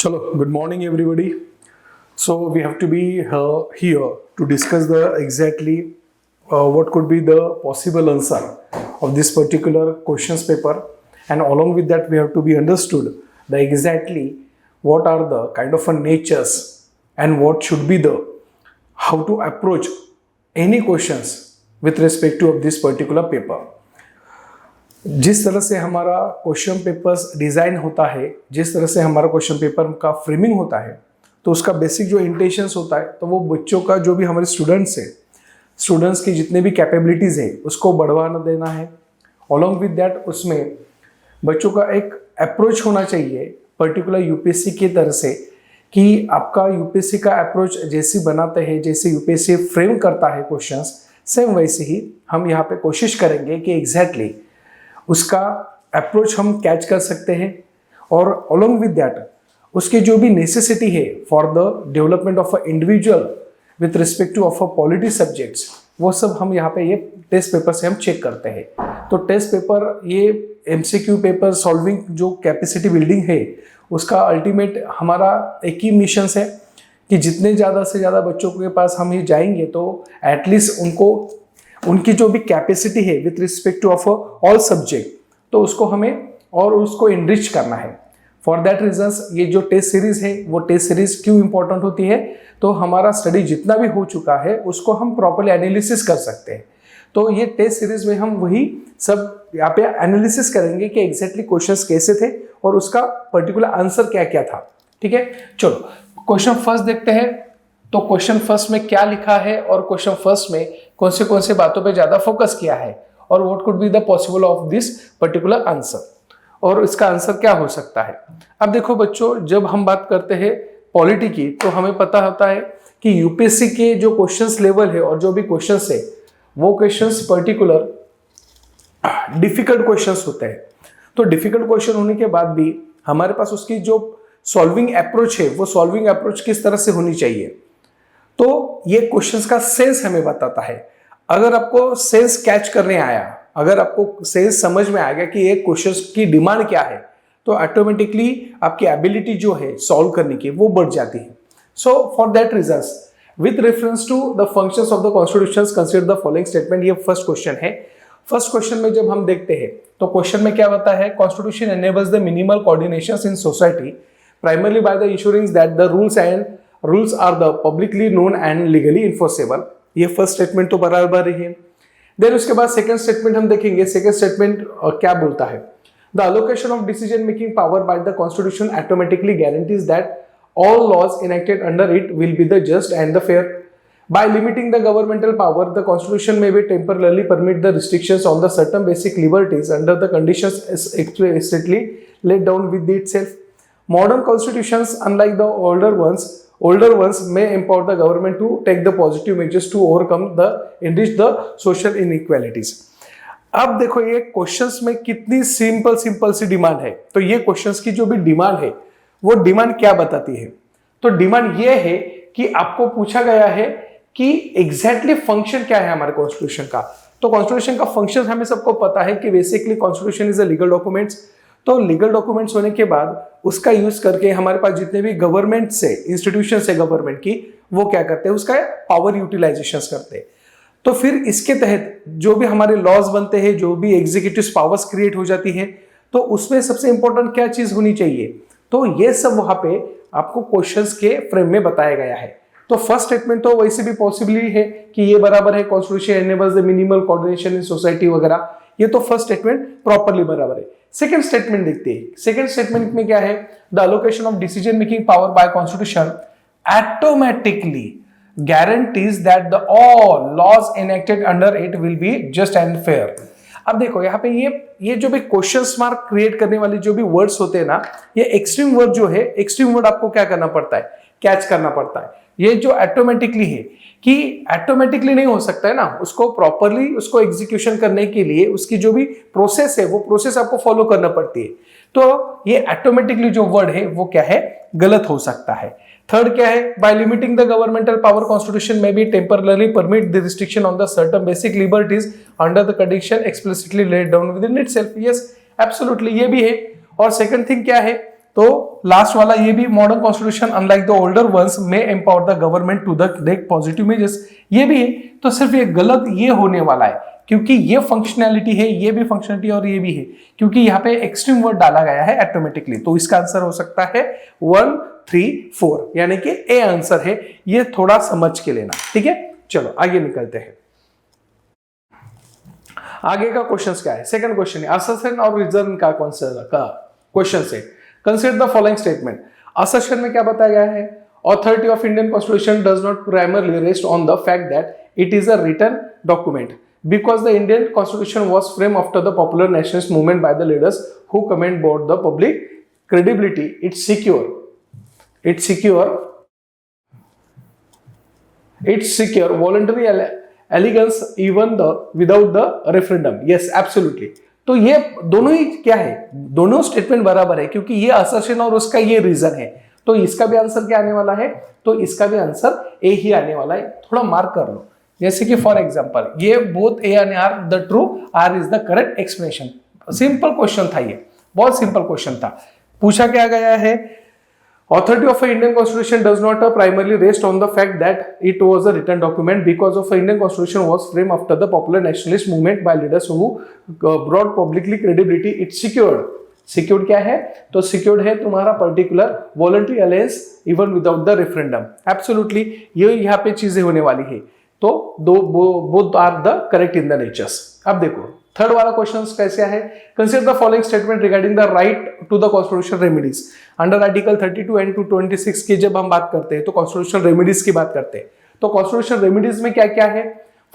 Chalo, good morning everybody. So we have to be here to discuss the exactly what could be the possible answer of this particular questions paper, and along with that we have to be understood the exactly what are the kind of a natures and what should be the how to approach any questions with respect to of this particular paper. जिस तरह से हमारा question papers design होता है, जिस तरह से हमारा क्वेश्चन पेपर का फ्रेमिंग होता है, तो उसका बेसिक जो इंटेंशंस होता है तो वो बच्चों का जो भी हमारे स्टूडेंट्स है, स्टूडेंट्स की जितने भी कैपेबिलिटीज़ है उसको बढ़वाना देना है। अलॉन्ग विद दैट उसमें बच्चों का एक अप्रोच होना चाहिए पर्टिकुलर यूपीएससी की तरह से कि आपका यूपीएससी का अप्रोच जैसे बनाते हैं, जैसे यूपीएससी फ्रेम करता है क्वेश्चंस, सेम वैसे ही हम यहाँ पे कोशिश करेंगे कि एग्जैक्टली उसका अप्रोच हम कैच कर सकते हैं। और अलॉन्ग विद दैट उसकी जो भी नेसेसिटी है for the development of a individual with respect to of a polity subjects, वो सब हम यहाँ पे ये टेस्ट पेपर से हम चेक करते हैं। तो टेस्ट पेपर ये एमसीक्यू पेपर सॉल्विंग जो कैपेसिटी बिल्डिंग है उसका अल्टीमेट हमारा एक ही मिशन है कि जितने ज़्यादा से ज़्यादा बच्चों के पास हम ये जाएंगे तो एटलीस्ट उनको उनकी जो भी कैपेसिटी है with respect to of all subject, तो उसको हमें और उसको इनरिच करना है। फॉर दैट रीजंस ये जो टेस्ट सीरीज है वो टेस्ट सीरीज क्यों इंपॉर्टेंट होती है, तो हमारा स्टडी जितना भी हो चुका है उसको हम प्रॉपर्ली एनालिसिस कर सकते हैं। तो ये टेस्ट सीरीज में हम वही सब यहाँ पे एनालिसिस करेंगे कि एग्जैक्टली क्वेश्चंस कैसे थे और उसका पर्टिकुलर आंसर क्या क्या था। ठीक है, चलो क्वेश्चन फर्स्ट देखते हैं। तो क्वेश्चन फर्स्ट में क्या लिखा है और क्वेश्चन फर्स्ट में कौन से बातों पे ज्यादा फोकस किया है और what could be the possible of this particular answer और इसका आंसर क्या हो सकता है। अब देखो बच्चों, जब हम बात करते हैं पॉलिटी की तो हमें पता होता है कि यूपीएससी के जो क्वेश्चंस लेवल है और जो भी क्वेश्चंस है वो क्वेश्चंस पर्टिकुलर डिफिकल्ट क्वेश्चंस होते हैं। तो डिफिकल्ट क्वेश्चन होने के बाद भी हमारे पास उसकी जो सॉल्विंग अप्रोच है वो सॉल्विंग अप्रोच किस तरह से होनी चाहिए, तो ये क्वेश्चंस का सेंस हमें बताता है। अगर आपको सेंस कैच करने आया, अगर आपको सेंस समझ में आ गया कि ये क्वेश्चंस की डिमांड क्या है, तो ऑटोमेटिकली आपकी एबिलिटी जो है सॉल्व करने की वो बढ़ जाती है। So for that reasons with reference to the functions of the constitutions consider the following statement, ये फर्स्ट क्वेश्चन है। फर्स्ट क्वेश्चन में जब हम देखते हैं तो क्वेश्चन में क्या होता है, constitution enables the minimal coordinations in society primarily by the ensuring that the rules are the publicly known and legally enforceable. ये फर्स्ट स्टेटमेंट तो बराबर ही है। देन उसके बाद सेकंड स्टेटमेंट हम देखेंगे। सेकंड स्टेटमेंट क्या बोलता है, the allocation of decision making power by the constitution automatically guarantees that all laws enacted under it will be the just and the fair. By limiting the governmental power, the constitution may be temporarily permit the restrictions on the certain basic liberties under the conditions explicitly laid down with itself. Modern constitutions, unlike the older ones may empower the government to take the positive measures to overcome the enrich the social inequalities. अब देखो ये questions में कितनी simple सी demand है। तो ये questions की जो भी डिमांड है वो डिमांड क्या बताती है, तो डिमांड ये है कि आपको पूछा गया है कि एग्जैक्टली फंक्शन क्या है हमारे कॉन्स्टिट्यूशन का। तो कॉन्स्टिट्यूशन का फंक्शन हमें सबको पता है कि basically constitution is a legal documents. तो लीगल डॉक्यूमेंट्स होने के बाद उसका यूज करके हमारे पास जितने भी गवर्नमेंट से इंस्टीट्यूशन है गवर्नमेंट की, वो क्या करते हैं, उसका पावर यूटिलाइजेशन करते हैं। तो फिर इसके तहत जो भी हमारे लॉज बनते हैं, जो भी एग्जीक्यूटिव पावर्स क्रिएट हो जाती है, तो उसमें सबसे इंपॉर्टेंट क्या चीज होनी चाहिए, तो ये सब वहां पे आपको क्वेश्चंस के फ्रेम में बताया गया है। तो फर्स्ट स्टेटमेंट तो वैसे भी पॉसिबली है कि ये बराबर है, constitution enables the minimal coordination in society वगैरह, ये तो फर्स्ट स्टेटमेंट प्रॉपर्ली बराबर है। सेकंड स्टेटमेंट देखते हैं। सेकंड स्टेटमेंट में क्या है, the allocation of decision making power bye constitution automatically guarantees that the all laws enacted under it will be just and fair. अब देखो यहाँ पे ये जो भी क्वेश्चन मार्क क्रिएट करने वाले जो भी वर्ड्स होते हैं ना, ये एक्सट्रीम वर्ड जो है, एक्सट्रीम वर्ड आपको क्या करना पड़ता है, कैच करना पड़ता है। ये जो ऑटोमेटिकली है कि ऑटोमेटिकली नहीं हो सकता है ना, उसको प्रॉपरली उसको एग्जीक्यूशन करने के लिए उसकी जो भी प्रोसेस है वो प्रोसेस आपको फॉलो करना पड़ती है। तो ये ऑटोमेटिकली जो वर्ड है वो क्या है, गलत हो सकता है। थर्ड क्या है, by limiting the governmental power constitution में be temporarily permit the restriction on the certain basic liberties under the condition explicitly laid down within itself. Yes absolutely ये भी है। और सेकंड थिंग क्या है, तो लास्ट वाला ये भी, modern constitution unlike the older ones में empower the government to the take positive measures, ये भी है। तो सिर्फ ये गलत ये होने वाला है, क्योंकि ये फंक्शनैलिटी है, ये भी फंक्शनैलिटी और ये भी है, क्योंकि यहाँ पे एक्सट्रीम वर्ड डाला गया है ऑटोमेटिकली। तो इसका आंसर हो सकता है 1, 3, 4, यानी कि ए आंसर है। ये थोड़ा समझ के लेना, ठीक है। चलो आगे निकलते हैं। आगे का क्वेश्चन क्या है? सेकंड क्वेश्चन है असर्शन और रीजन का क्वेश्चन है। Consider the following statement. Assertion में क्या बताया गया है? Authority of Indian constitution does not primarily rest on the fact that it is a written document because the Indian constitution was framed after the popular nationalist movement by the leaders who comment about the public credibility. It's secure voluntary elegance even without the referendum. Yes, absolutely. तो ये दोनों ही क्या है? दोनों statement बराबर है, क्योंकि ये असर्शन और उसका ये रीजन है। तो इसका भी आंसर क्या आने वाला है? तो इसका भी आंसर ए ही आने वाला है। थोड़ा मार्क कर लो, जैसे कि फॉर एग्जांपल ये both A and R the true, R is the correct explanation. Simple question था, ये बहुत सिंपल क्वेश्चन था। पूछा क्या गया है? Authority of Indian constitution does not primarily rest on the fact that it was a written document because of Indian constitution was frame after the popular nationalist movement by leaders who broad publicly credibility. It's secured क्या है? तो secured है तुम्हारा particular voluntary alliance even without the referendum. Absolutely ये यहाँ पे चीजें होने वाली है। तो both are the correct in the natures. अब देखो थर्ड वाला क्वेश्चन कैसे है? Consider the following statement regarding the right to the constitutional remedies. Under article 32 and 226 की जब हम बात करते हैं तो कॉन्स्टिट्यूशनल रेमेडीज की बात करते हैं। तो कॉन्स्टिट्यूशनल रेमेडीज में क्या क्या है?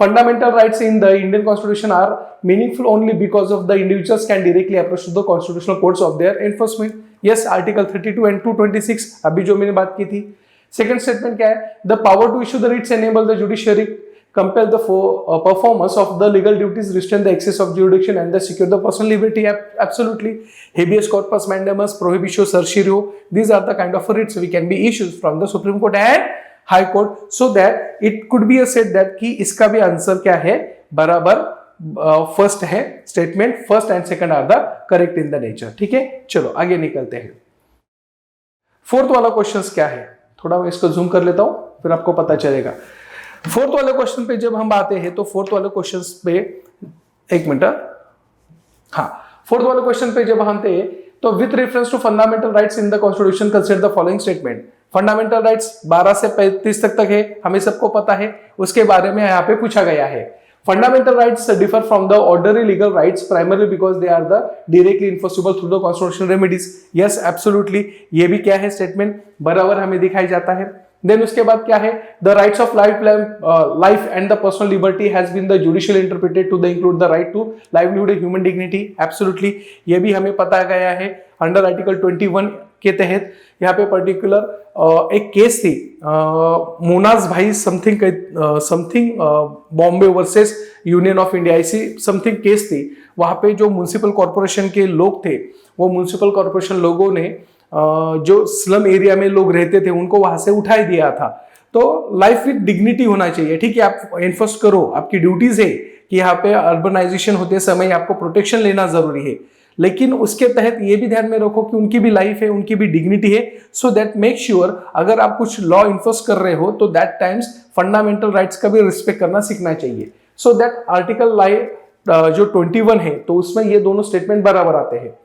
Fundamental rights in the Indian constitution are meaningful only because of the individuals can directly approach to the constitutional courts of their enforcement. Yes, article 32 and 226 अभी जो मैंने बात की थी। सेकंड स्टेटमेंट क्या है? The power to issue the writs enable the judiciary compel the performance of the legal duties, restrain the excess of jurisdiction and secure the personal liberty. Absolutely. Habeas corpus mandamus, prohibitio certiorari, these are the kind of writs we can be issued from the Supreme Court and High Court, so that it could be said that कि इसका भी answer क्या है? बराबर first है statement. First and second are the correct in the nature. ठीक है, चलो आगे निकलते हैं। फोर्थ वाला क्वेश्चन क्या है? थोड़ा मैं इसको जूम कर लेता हूं, फिर आपको पता चलेगा। फोर्थ वाले क्वेश्चन पे जब हम आते हैं तो फोर्थ वाले क्वेश्चन पे एक मिनट, हाँ, फोर्थ वाले क्वेश्चन पे जब हम आते हैं तो with reference to fundamental rights in the constitution consider the following statement. Fundamental rights 12 से 35 तक है, हमें सबको पता है, उसके बारे में यहाँ पे पूछा गया है। Fundamental rights differ from the ordinary legal rights primarily because they are the directly enforceable through the constitutional remedies. Yes, absolutely, ये भी क्या है? स्टेटमेंट बराबर हमें दिखाई जाता है। देन उसके बाद क्या है? The rights of life and the personal liberty has been the judicial interpreted to the include the right to livelihood and human dignity. Absolutely, ये भी हमें पता गया है। अंडर आर्टिकल 21 के तहत यहाँ पे पर्टिकुलर एक केस थी, मोनाज भाई something Bombay versus union of India, ऐसी समथिंग केस थी। वहां पे जो म्युनिसिपल कॉर्पोरेशन के लोग थे, वो म्युनिसिपल कॉर्पोरेशन लोगों ने जो स्लम एरिया में लोग रहते थे उनको वहां से उठाई दिया था। तो लाइफ विद डिग्निटी होना चाहिए। ठीक है, आप एनफोर्स करो, आपकी ड्यूटीज है कि यहाँ पे अर्बनाइजेशन होते समय आपको प्रोटेक्शन लेना जरूरी है, लेकिन उसके तहत ये भी ध्यान में रखो कि उनकी भी लाइफ है, उनकी भी डिग्निटी है। सो दैट मेक श्योर अगर आप कुछ लॉ इन्फोर्स कर रहे हो तो दैट टाइम्स फंडामेंटल राइट्स का भी रिस्पेक्ट करना सीखना चाहिए। सो दैट आर्टिकल जो 21 है तो उसमें ये दोनों स्टेटमेंट बराबर आते हैं।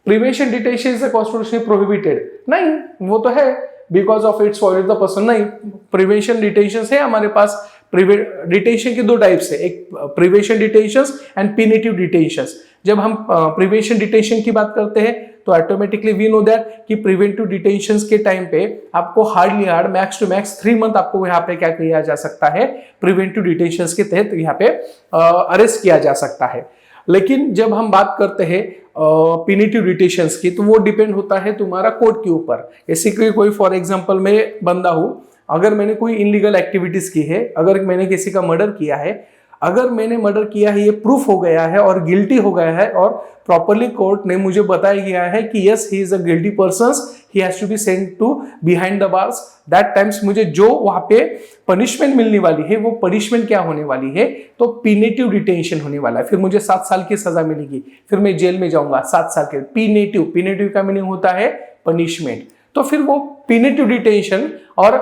Prevention detention is constitutionally prohibited, नहीं, वो तो है because of its violate the person, नहीं। प्रिवेंशन डिटेंशन है हमारे पास। डिटेंशन के दो टाइप्स है, एक prevention detention and punitive detention. जब हम प्रिवेंशन डिटेंशन की बात करते हैं तो ऑटोमेटिकली वी नो दैट कि प्रिवेंटिव डिटेंशन के टाइम पे आपको hard max to max 3 month आपको यहाँ पे क्या किया जा सकता है? प्रिवेंटिव डिटेंशन के तहत यहाँ पे अरेस्ट किया जा सकता है। लेकिन जब हम बात करते हैं पिनेटिव डिटेंशन की तो वो डिपेंड होता है तुम्हारा कोर्ट के ऊपर। जैसे कि कोई फॉर एग्जांपल मैं बंदा हूं, अगर मैंने कोई इनलीगल एक्टिविटीज की है, अगर मैंने किसी का मर्डर किया है, अगर मैंने मर्डर किया है, ये प्रूफ हो गया है और गिल्टी हो गया है और प्रॉपरली कोर्ट ने मुझे बताया गया है कि yes he is a guilty person, he has to be sent to behind the bars, that times मुझे जो वहां पे पनिशमेंट मिलने वाली है वो पनिशमेंट क्या होने वाली है? तो पिनेटिव डिटेंशन होने वाला है। फिर मुझे 7 साल की सजा मिलेगी, फिर मैं जेल में जाऊंगा 7 साल के। पिनेटिव का मीनिंग होता है पनिशमेंट। तो फिर वो पिनिटिव डिटेंशन और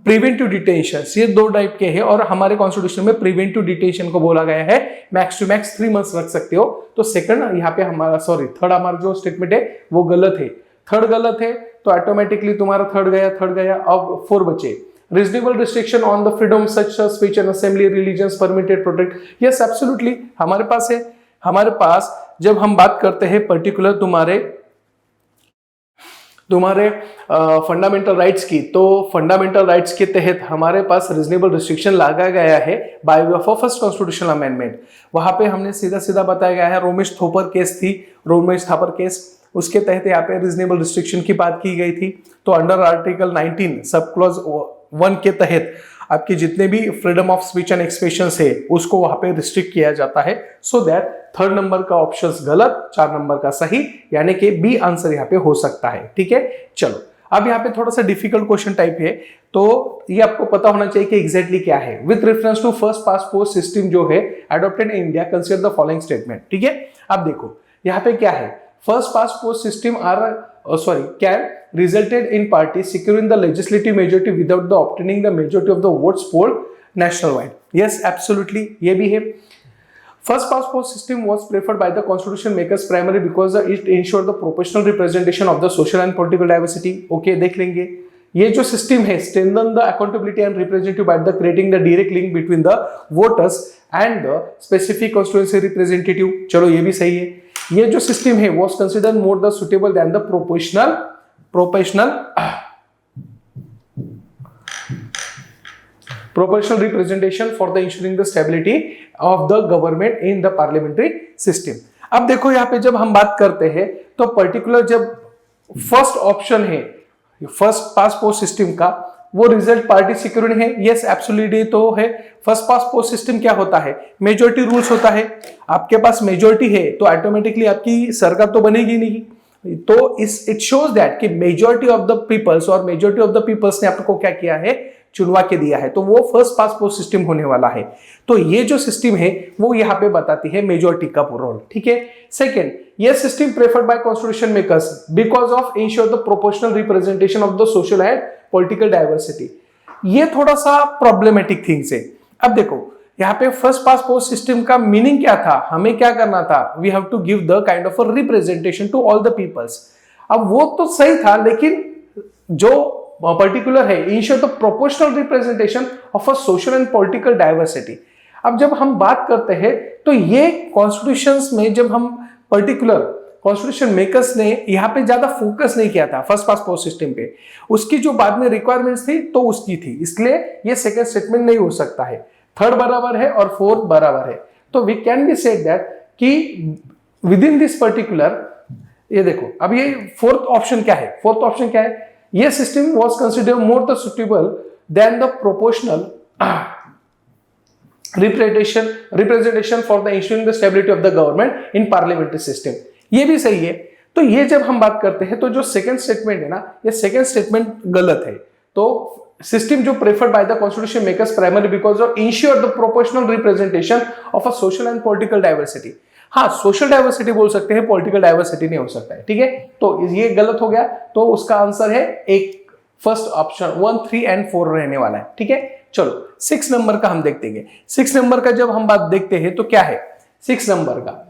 प्रिवेंटिव डिटेंशन, ये दो टाइप के हैं, और हमारे कॉन्स्टिट्यूशन में प्रिवेंटिव डिटेंशन को बोला गया है मैक्स टू मैक्स 3 मंथ्स रख सकते हो। तो सेकंड यहाँ पे हमारा थर्ड हमारा जो स्टेटमेंट है वो गलत है। थर्ड गलत है तो ऑटोमेटिकली तुम्हारा थर्ड गया। अब 4 बचे। Reasonable restriction on the freedom such speech and assembly religions permitted protect, yes absolutely हमारे पास है। हमारे पास जब हम बात करते हैं पर्टिकुलर तुम्हारे फंडामेंटल राइट्स की, तो फंडामेंटल राइट्स के तहत हमारे पास रीजनेबल रिस्ट्रिक्शन लाया गया है by way of first constitutional amendment. वहां पे हमने सीधा बताया गया है, रोमेश थोपर केस, उसके तहत यहाँ पे रीजनेबल रिस्ट्रिक्शन की बात की गई थी। तो अंडर आर्टिकल 19 सब क्लॉज 1 के तहत आपकी जितने भी freedom of speech and expression है उसको वहां पे रिस्ट्रिक्ट किया जाता है। सो दैट थर्ड नंबर का ऑप्शन गलत, 4 नंबर का सही, यानी कि बी आंसर यहाँ पे हो सकता है। ठीक है, चलो अब यहाँ पे थोड़ा सा डिफिकल्ट क्वेश्चन टाइप है, तो ये आपको पता होना चाहिए कि एग्जैक्टली क्या है। With reference to first pass post system जो है adopted in India, consider the following statement. ठीक है, अब देखो यहाँ पे क्या है, first pass post system can resulted in parties securing the legislative majority without the obtaining the majority of the votes polled nationwide. Yes, absolutely, ये भी है। First past post system was preferred by the constitution makers primarily because it ensured the proportional representation of the social and political diversity. Okay, देख लेंगे। ये जो system है strengthen the accountability and representative by the creating the direct link between the voters and the specific constituency representative. चलो ये भी सही है। ये जो सिस्टम है was considered more the suitable than the proportional representation for the ensuring the stability of the government in the parliamentary system. अब देखो यहाँ पे जब हम बात करते हैं तो पर्टिकुलर जब फर्स्ट ऑप्शन है फर्स्ट पास पोस्ट सिस्टम का, वो रिजल्ट पार्टी सिक्योरिटी है। यस एब्सोल्युटली तो है। फर्स्ट पास पोस्ट सिस्टम क्या होता है, मेजोरिटी रूल्स होता है। आपके पास मेजोरिटी है तो ऑटोमेटिकली आपकी सरकार तो बनेगी नहीं। तो इट शोज दैट कि मेजोरिटी ऑफ द पीपल्स और मेजोरिटी ऑफ द पीपल्स ने आपको क्या किया है, चुनवा के दिया है, तो वो फर्स्ट पास पोस्ट सिस्टम होने वाला है। तो ये जो सिस्टम है वो यहाँ पे बताती है मेजोरिटी का रोल। ठीक है, सेकेंड, ये system preferred bye constitution makers because of ensure the proportional representation of the social and political diversity. ये थोड़ा सा प्रॉब्लमेटिक थिंग्स है। अब देखो यहाँ पे फर्स्ट पास पोस्ट सिस्टम का मीनिंग क्या था, हमें क्या करना था, we have to give the kind of a representation to all the peoples. अब वो तो सही था, लेकिन जो पर्टिकुलर है ensure the proportional representation of a social and political diversity. अब जब हम बात करते हैं तो ये कॉन्स्टिट्यूशंस में जब हम पर्टिकुलर कॉन्स्टिट्यूशन मेकर्स ने यहाँ पे ज्यादा फोकस नहीं किया था फर्स्ट पास पोस्ट सिस्टम पे, उसकी जो बाद में रिक्वायरमेंट्स थी तो उसकी थी, इसलिए ये सेकंड स्टेटमेंट नहीं हो सकता है। थर्ड बराबर है और फोर्थ बराबर है, तो we can be said that कि विद इन दिस पर्टिकुलर, ये देखो अब ये फोर्थ ऑप्शन क्या है, फोर्थ ऑप्शन क्या है, ये system was considered more the suitable than the proportional representation for the ensuring the stability of the government in parliamentary system। ये भी सही है। तो ये जब हम बात करते हैं तो जो सेकंड स्टेटमेंट है ना, ये सेकंड स्टेटमेंट गलत है। तो सिस्टम जो preferred by the constitution makers primary because of ensure the proportional representation of a social and political diversity. हाँ, सोशल डाइवर्सिटी बोल सकते हैं, पॉलिटिकल डाइवर्सिटी नहीं हो सकता है। ठीक है, तो ये गलत हो गया। तो उसका आंसर है एक फर्स्ट ऑप्शन 1, 3 एंड 4 रहने वाला है। ठीक है, चलो 6 नंबर का हम देखते हैं। 6 नंबर का जब हम बात देखते हैं तो क्या है 6 नंबर का,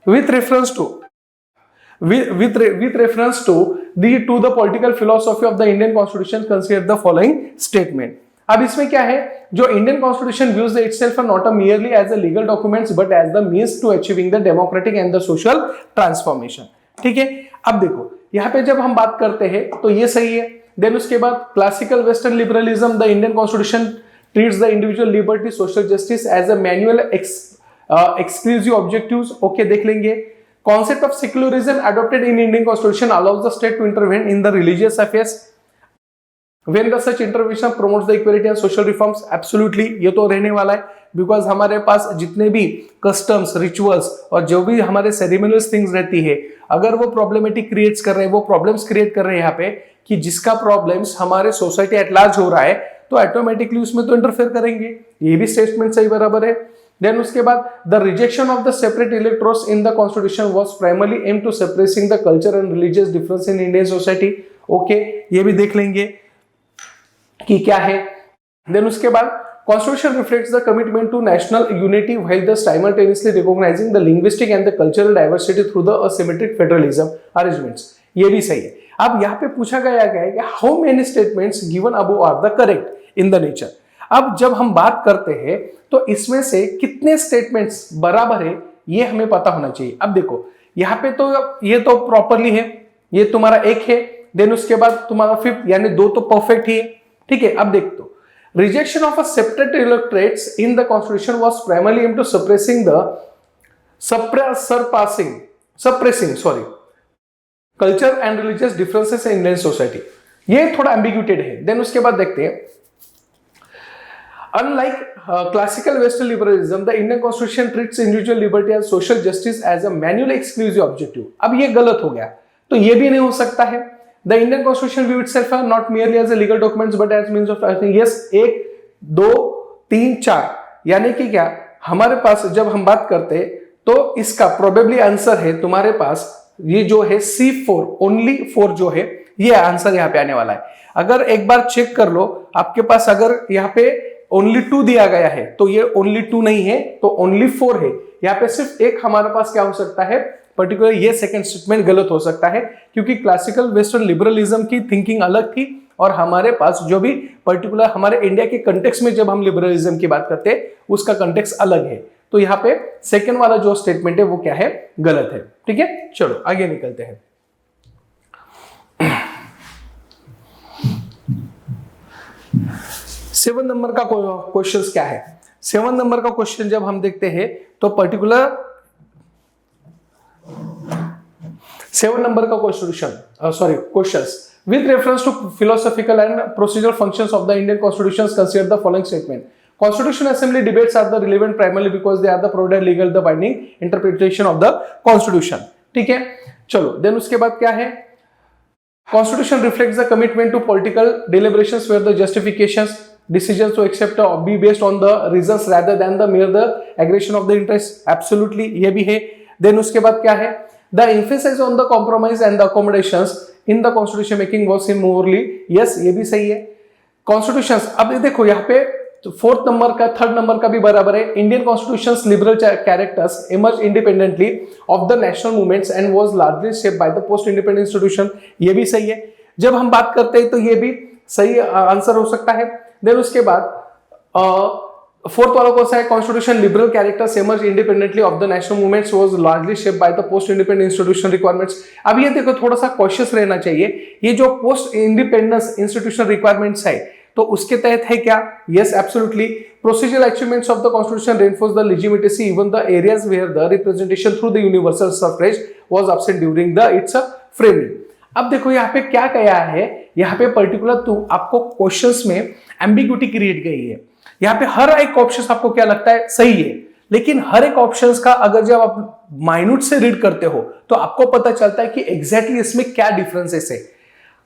with reference to the political philosophy of the Indian Constitution, consider the following statement। अब इसमें क्या है, जो Indian constitution views itself not merely as a legal documents but as the means to achieving the democratic and the social transformation। ठीक है, अब देखो यहाँ पे जब हम बात करते हैं तो ये सही है। देन उसके बाद classical western liberalism, the Indian constitution treats the individual liberty social justice as a manual exclusive objectives. Okay, देख लेंगे। Concept of secularism adopted in Indian constitution allows the state to intervene in the religious affairs when the such intervention promotes the equality and social reforms. Absolutely ये तो रहने वाला है, because हमारे पास जितने भी कस्टम्स, रिचुअल्स और जो भी हमारे सेरेमोनियल थिंग्स रहती है, अगर वो प्रॉब्लमेटिक क्रिएट्स कर रहे हैं, वो प्रॉब्लम्स क्रिएट कर रहे हैं यहाँ पे कि जिसका प्रॉब्लम्स हमारे सोसाइटी एट लार्ज हो रहा है, तो ऑटोमेटिकली उसमें तो इंटरफेयर करेंगे। ये भी स्टेटमेंट सही बराबर है। देन उसके बाद the rejection of the separate electorals in the constitution was primarily aim to suppressing the culture and religious difference in Indian society. Okay, ये भी देख लेंगे कि क्या है। देन उसके बाद Constitution reflects the commitment to national unity while the simultaneously recognizing the linguistic and the cultural diversity through the asymmetric federalism arrangements। ये भी सही है। अब यहाँ पे पूछा गया है कि how many statements given above are the correct in the nature। अब जब हम बात करते हैं तो इसमें से कितने स्टेटमेंट्स बराबर है ये हमें पता होना चाहिए। अब देखो यहाँ पे तो ये तो प्रॉपरली है, ये तुम्हारा एक है, देन उसके बाद तुम्हारा फिफ्थ यानी दो तो परफेक्ट ही है, ठीक है। अब देख तो rejection of a separate electorates in the constitution was primarily aimed to suppressing culture and religious differences in Indian society। ये थोड़ा ambiguous है। देन उसके बाद देखते हैं unlike classical western liberalism the Indian constitution treats individual liberty and social justice as a manually exclusive objective। अब ये गलत हो गया, तो ये भी नहीं हो सकता है। The Indian Constitution view itself not merely as a legal document but as means of yes, 1 2 3 4 यानी कि क्या हमारे पास जब हम बात करते हैं तो इसका प्रोबेबली आंसर है तुम्हारे पास ये जो है C4 ओनली 4 जो है ये आंसर यहाँ पे आने वाला है। अगर एक बार चेक कर लो आपके पास अगर यहाँ पे ओनली 2 दिया गया है तो ये ओनली 2 नहीं है तो ओनली 4 है। यहाँ पे सिर्फ एक हमारे पास क्या हो सकता है पर्टिकुलर ये सेकंड स्टेटमेंट गलत हो सकता है क्योंकि क्लासिकल वेस्टर्न लिबरलिज्म की थिंकिंग अलग थी और हमारे पास जो भी पर्टिकुलर हमारे इंडिया के कंटेक्स्ट में जब हम लिबरलिज्म की बात करते हैं उसका कंटेक्स्ट अलग है। तो यहाँ पे सेकंड वाला जो स्टेटमेंट है वो क्या है, गलत है। ठीक है, चलो आगे निकलते हैं। सेवन नंबर का क्वेश्चन क्या है? 7 नंबर का क्वेश्चन जब हम देखते हैं तो पर्टिकुलर 7 नंबर का questions with reference to philosophical and procedural functions of the Indian constitutions consider the following statement। Constitution Assembly debates are the relevant primarily because they are the provided legal the binding interpretation of the constitution। ठीक है, चलो then उसके बाद क्या है, Constitution reflects the commitment to political deliberations where the justifications decisions to accept or be based on the reasons rather than the mere the aggression of the interest। Absolutely ये भी है। देन उसके बाद क्या है, the emphasis on the compromise and the accommodations in the constitution making was in morally yes, ये भी सही है। Constitutions अब देखो यहाँ पे 4th नंबर का 3rd नंबर का भी बराबर है। Indian constitutions liberal characters emerged independently of the national movements and was largely shaped by the post independent institution। ये भी सही है। जब हम बात करते हैं तो ये भी सही आंसर हो सकता है। देन उसके बाद 4th वाला कौन सा है, constitution liberal characters emerge independently of the national movements was largely shaped by the post independent institution requirements. अब ये देखो थोड़ा सा कॉशियस रहना चाहिए, ये जो पोस्ट इंडिपेंडेंस इंस्टीट्यूशन रिक्वायरमेंट्स है तो उसके तहत है क्या, yes absolutely. Procedural achievements of the constitution reinforce the legitimacy even the areas where the representation through the universal suffrage was absent during the its framing. अब देखो यहाँ पे क्या कहा है, यहाँ पे पर्टिकुलर तो आपको क्वेश्चंस में एम्बिग्यूटी क्रिएट गई है। यहाँ पे हर एक ऑप्शन आपको क्या लगता है सही है, लेकिन हर एक ऑप्शंस का अगर जब आप माइन्यूट से रीड करते हो तो आपको पता चलता है कि एग्जैक्टली इसमें क्या डिफरेंसेस है।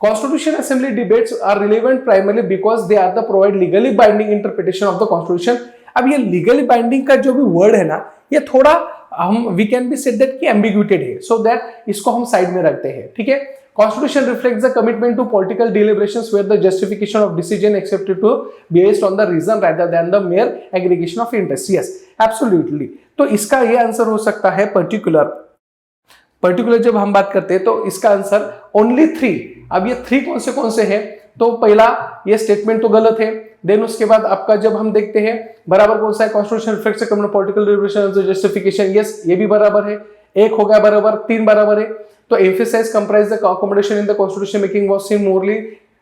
Constitution assembly debates are relevant primarily because they are the provide legally binding interpretation of the constitution. अब ये लीगली बाइंडिंग का जो भी वर्ड है ना, ये थोड़ा हम we can be said that कि एम्बिग्यूटेड है, सो दैट इसको हम साइड में रखते हैं। ठीक है, Constitution reflects the commitment to political deliberations where the justification of decision accepted to based on the reason rather than the mere aggregation of interest। Yes, absolutely। तो इसका ये आंसर हो सकता है पर्टिकुलर जब हम बात करते हैं तो इसका आंसर ओनली 3। अब ये 3 कौन से हैं, तो पहला ये स्टेटमेंट तो गलत है। देन उसके बाद आपका जब हम देखते हैं बराबर कौन सा है, constitution reflects the community political deliberation as justification, yes ये भी बराबर है। 1 हो गया बराबर, 3 बराबर है। तो emphasise compromise the accommodation in the constitution making was seen morally,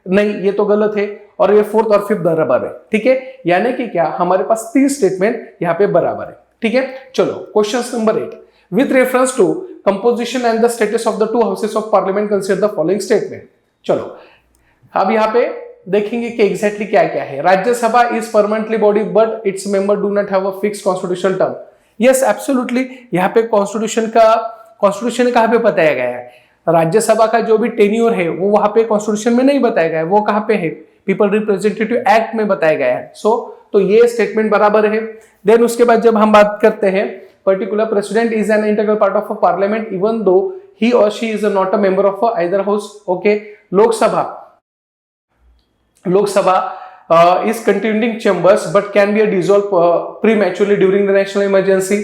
नहीं ये तो गलत है। और ये 4th और 5th बराबर है। ठीक है, यानी कि क्या हमारे पास 3 स्टेटमेंट यहाँ पे बराबर है। ठीक है, चलो question number 8 with reference to composition and the status of the 2 houses of parliament consider the following statement. चलो अब यहाँ पे देखेंगे कि एग्जैक्टली क्या क्या है। Rajya Sabha is permanently body but its member do not have a fixed constitutional term. Yes absolutely, यहाँ पे कॉन्स्टिट्यूशन कहाँ पे बताया गया है, राज्यसभा का जो भी टेन्योर है वो वहां पे कॉन्स्टिट्यूशन में नहीं बताया गया है, वो कहाँ पे है, पीपल रिप्रेजेंटेटिव एक्ट में बताया गया है। सो तो ये स्टेटमेंट बराबर है। देन उसके बाद जब हम बात करते हैं particular president is an integral part of a parliament even though he or she is not a member of either house. Okay, Lok Sabha is continuing chambers but can be dissolved prematurely during the national emergency।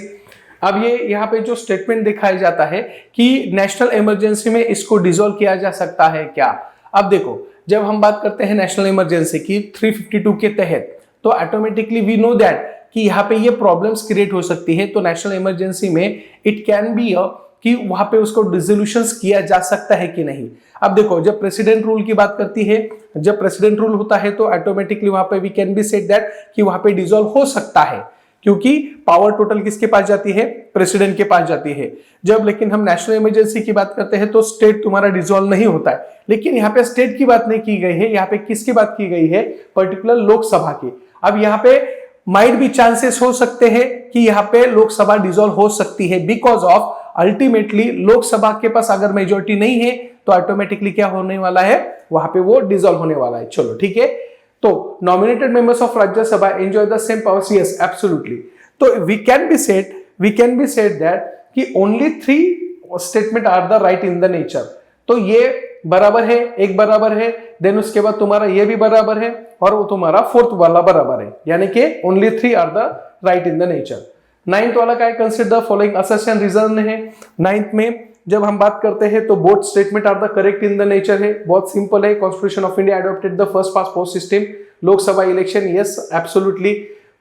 अब ये यहाँ पे जो statement दिखाया जाता है कि national emergency में इसको डिसॉल्व किया जा सकता है क्या। अब देखो, जब हम बात करते हैं नेशनल इमरजेंसी की 352 के तहत, तो ऑटोमेटिकली वी नो दैट कि यहाँ पे ये प्रॉब्लम्स क्रिएट हो सकती है। तो नेशनल इमरजेंसी में इट कैन बी कि वहां पे उसको डिसोल्यूशंस किया जा सकता है कि नहीं। अब देखो, जब प्रेसिडेंट रूल की बात करती है, जब प्रेसिडेंट रूल होता है तो ऑटोमेटिकली वहां पे we can be said that कि वहां पे डिसॉल्व हो सकता है, क्योंकि पावर टोटल किसके पास जाती है, प्रेसिडेंट के पास जाती है। जब लेकिन हम नेशनल इमरजेंसी की बात करते हैं तो स्टेट तुम्हारा डिसॉल्व नहीं होता है। लेकिन यहाँ पे स्टेट की बात नहीं की गई है, यहाँ पे किसकी बात की गई है, पर्टिकुलर लोकसभा की। अब यहाँ पे माइट भी चांसेस हो सकते हैं कि यहाँ पे लोकसभा डिसॉल्व हो सकती है, बिकॉज ऑफ अल्टीमेटली लोकसभा के पास अगर मेजोरिटी नहीं है तो ऑटोमेटिकली क्या होने वाला है, वहां पे वो डिसॉल्व होने वाला है। चलो ठीक है, तो nominated members of Rajya Sabha enjoy the same powers, yes absolutely. तो we can be said that कि only 3 statement are the right in the nature. तो ये बराबर है, एक बराबर है, देन उसके बाद तुम्हारा ये भी बराबर है और वो तुम्हारा 4th वाला बराबर है, यानी कि only 3 are the right in the nature. 9th वाला क्या है, consider the following assertion reason है। 9th में जब हम बात करते हैं तो both statement are the correct in the nature है, बहुत सिंपल है। Constitution of India adopted the first past post system, Lok Sabha election, yes absolutely.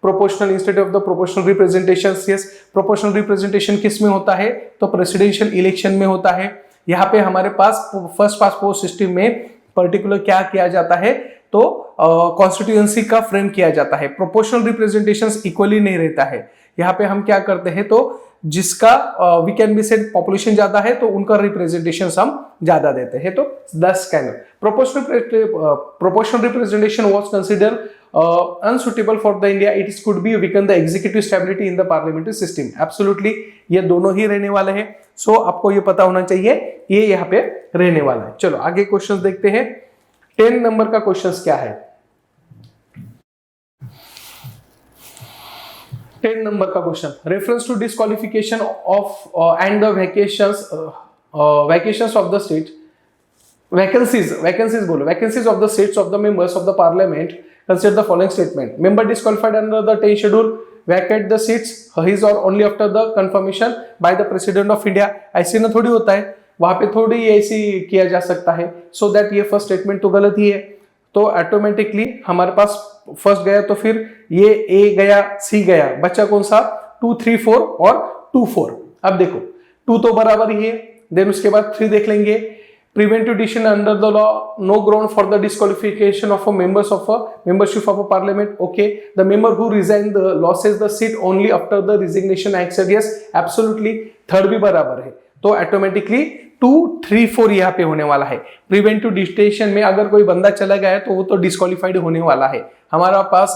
Proportional instead of the proportional representation, yes. Proportional representation किस में होता है, तो प्रेसिडेंशियल इलेक्शन में होता है। यहाँ पे हमारे पास फर्स्ट पास्ट पोस्ट सिस्टम में पर्टिकुलर क्या किया जाता है, तो कॉन्स्टिट्यूएंसी का फ्रेम किया जाता है। प्रोपोर्शनल रिप्रेजेंटेशन इक्वली नहीं रहता है। यहाँ पे हम क्या करते हैं, तो जिसका we can be said population ज्यादा है तो उनका रिप्रेजेंटेशन हम ज्यादा देते हैं। तो 10 can proportional representation was consider unsuitable for the India, it could be weaken the executive stability in the parliamentary system. Absolutely ये दोनों ही रहने वाले हैं। सो आपको ये पता होना चाहिए ये यहाँ पे रहने वाला है। चलो आगे क्वेश्चंस देखते हैं। 10 नंबर का क्वेश्चंस क्या है, 10 नंबर का question, reference to disqualification of and the vacations of the state, vacancies बोलो, vacancies of the seats of the members of the parliament, consider the following statement. Member disqualified under the 10th schedule vacate the seats his or only after the confirmation by the president of India. ऐसे ना थोड़ी होता है, वहां पे थोड़ी ऐसी किया जा सकता है। सो दैट ये फर्स्ट स्टेटमेंट तो गलत ही है। तो ऑटोमेटिकली हमारे पास फर्स्ट गया तो फिर ये ए गया, सी गया, बच्चा कौन सा, 2, 3, 4 और 2, 4। अब देखो 2 तो बराबर ही है। देन उसके बाद 3 देख लेंगे, preventive decision under the law, no ground for the disqualification of members of membership of a parliament. Okay, the member who resign the losses the seat only after the resignation except, yes absolutely. 3rd भी बराबर है। तो automatically 2, 3, 4 यहाँ पे होने वाला है। Preventive detention में अगर कोई बंदा चला गया है तो वो तो डिस्क्वालिफाइड होने वाला है। हमारा पास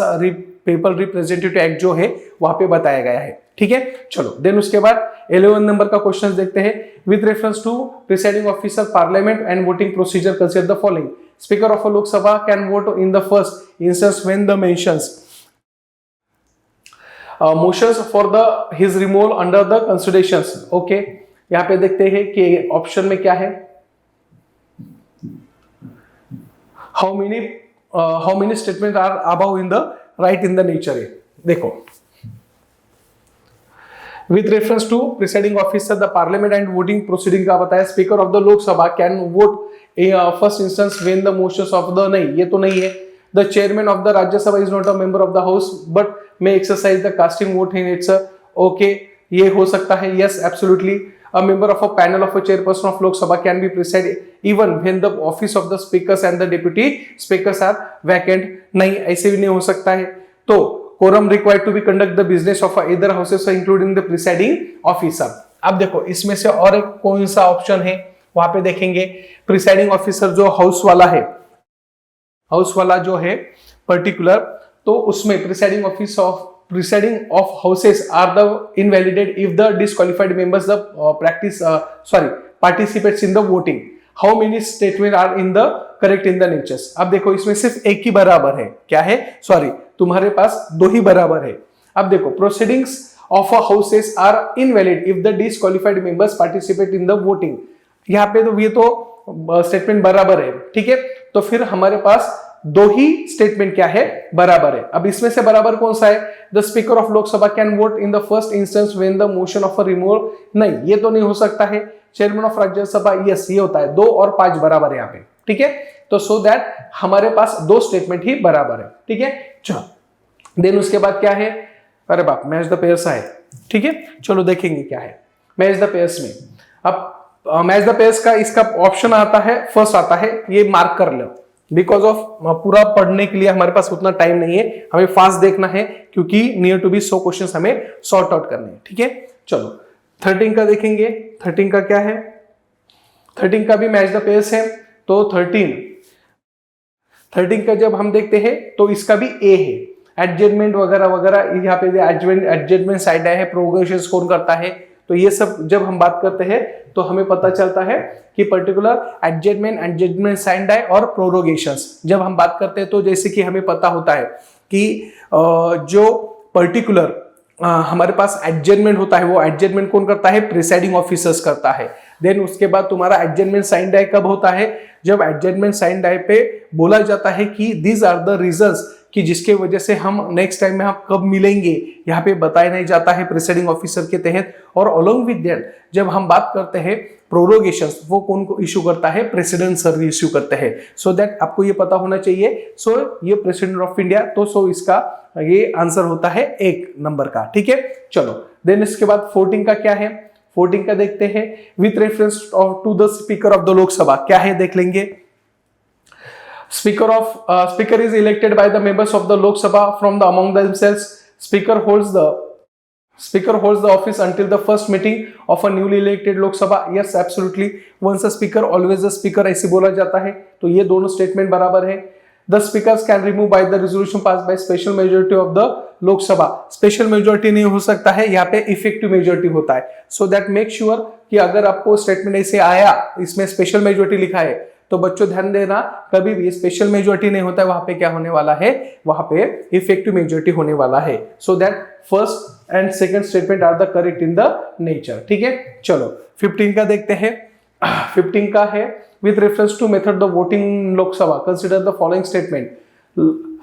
पीपल रिप्रेजेंटेटिव एक्ट जो है वहां पे बताया गया है। ठीक है, चलो देन उसके बाद 11 नंबर का क्वेश्चन देखते हैं। With reference to presiding officer parliament and voting procedure, consider the following. Speaker of a Lok Sabha can vote in the first instance when the mentions motions for the his removal under the considerations. Okay, यहां पे देखते हैं कि option में क्या है, how many statement are above in the right in the nature है। देखो, with reference to presiding officer the parliament and voting proceeding का बताया। Speaker of the Lok Sabha can vote first instance when the motions of the, नहीं ये तो नहीं है। The chairman of the Rajya Sabha is not a member of the house but may exercise the casting vote in its. Okay, ये हो सकता है, yes absolutely. A member of a panel of a chairperson of Lok Sabha can be presided even when the office of the speakers and the deputy speakers are vacant. नहीं, ऐसे भी नहीं हो सकता है। तो quorum required to be conduct the business of either houses including the presiding officer। अब देखो इसमें से और एक कौन सा ऑप्शन है, वहां पे देखेंगे प्रिसाइडिंग ऑफिसर जो हाउस वाला जो है पर्टिकुलर, तो उसमें presiding of houses are the invalidated if the disqualified members participates in the voting. How many statements are in the correct in the natures. अब देखो इसमें सिर्फ एक ही बराबर है, क्या है, सॉरी तुम्हारे पास दो ही बराबर है। अब देखो proceedings of a houses are invalid if the disqualified members participate in the voting. यहाँ पे तो ये तो स्टेटमेंट बराबर है, ठीक है, तो फिर हमारे पास दो ही स्टेटमेंट क्या है, बराबर है। अब इसमें से बराबर कौन सा है, the speaker of Lok Sabha can vote in the first instance when the motion of a removal, नहीं ये तो नहीं हो सकता है। चेयरमैन ऑफ राज्यसभा, यस ये होता है, 2 और 5 बराबर है यहाँ पे, ठीक है, तो सो दैट हमारे पास दो स्टेटमेंट ही बराबर है, ठीक है। चलो देन उसके बाद क्या है, अरे बाप मैच द पेयर्स है, ठीक है, चलो देखेंगे क्या है मैच द पेयर्स में। अब मैच द पेयर्स का इसका ऑप्शन आता है, फर्स्ट आता है, ये मार्क कर लो बिकॉज ऑफ पूरा पढ़ने के लिए हमारे पास उतना टाइम नहीं है, हमें फास्ट देखना है क्योंकि नियर टू बी 100 क्वेश्चंस हमें सॉर्ट आउट करने हैं, ठीक है। चलो 13 का देखेंगे, 13 का क्या है, 13 का भी मैच द पेयर्स है, तो 13 का जब हम देखते हैं तो इसका भी ए है, एडजस्टमेंट वगैरह वगैरह, यहाँ पे एडजस्टमेंट साइड है, प्रोग्रेशन कौन करता है, तो ये सब जब हम बात करते हैं तो हमें पता चलता है कि पर्टिकुलर एडजस्टमेंट साइन डाई और प्रोरोगेशंस जब हम बात करते हैं, तो जैसे कि हमें पता होता है कि जो पर्टिकुलर हमारे पास एडजस्टमेंट होता है, वो एडजस्टमेंट कौन करता है, प्रिसाइडिंग ऑफिसर्स करता है। देन उसके बाद तुम्हारा एडजस्टमेंट साइन डाई कब होता है, जब एडजस्टमेंट साइन डाई पे बोला जाता है कि दीज आर द रीजंस कि जिसके वजह से हम नेक्स्ट टाइम में हम कब मिलेंगे, यहाँ पे बताया नहीं जाता है प्रिसाइडिंग ऑफिसर के तहत। और अलोंग विद दैट जब हम बात करते हैं प्रोरोगेशंस, वो कौन को इशू करता है, प्रेसिडेंट सर इशू करते हैं। सो दैट आपको ये पता होना चाहिए। सो ये प्रेसिडेंट ऑफ इंडिया, तो सो इसका ये आंसर होता है 1 नंबर का, ठीक है। चलो देन इसके बाद 14 का क्या है, 14 का देखते हैं, with reference to the speaker of the Lok Sabha, क्या है देख लेंगे। Speaker is elected by the members of the Lok Sabha from the among themselves. Speaker holds the office until the first meeting of a newly elected Lok Sabha. Yes, absolutely. Once a speaker, always a speaker, ऐसे बोला जाता है, तो ये दोनों statement बराबर है। The speakers can remove by the resolution passed by special majority of the Lok Sabha. Special majority नहीं हो सकता है, यहाँ पे इफेक्टिव मेजोरिटी होता है। सो दैट मेक श्योर कि अगर आपको स्टेटमेंट ऐसे आया, इसमें स्पेशल मेजोरिटी लिखा है, तो बच्चों ध्यान देना, कभी भी स्पेशल मेजोरिटी नहीं होता है, वहां पे क्या होने वाला है, वहां पे इफेक्टिव मेजोरिटी होने वाला है। So that first and second statement are the correct in the nature, ठीक है। चलो 15 का देखते हैं, 15 का है, with reference to method the voting Lok Sabha consider the following statement.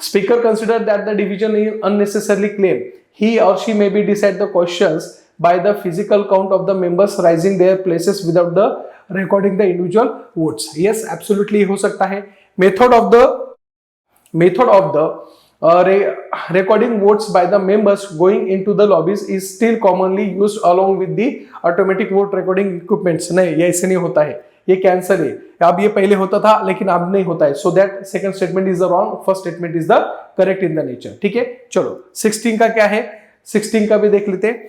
Speaker consider that the division is unnecessarily claim, he or she may be decide the questions by the physical count of the members rising their places without the recording the individual votes. Yes, absolutely हो सकता है। Method of the recording votes by the members going into the lobbies is still commonly used along with the automatic vote recording equipments. नहीं, ये ऐसे नहीं होता है, ये कैंसर है। अब ये पहले होता था लेकिन अब नहीं होता है। So that second statement is the wrong, first statement is the correct in the nature, ठीक है। चलो 16 का क्या है, 16 का भी देख लेते हैं।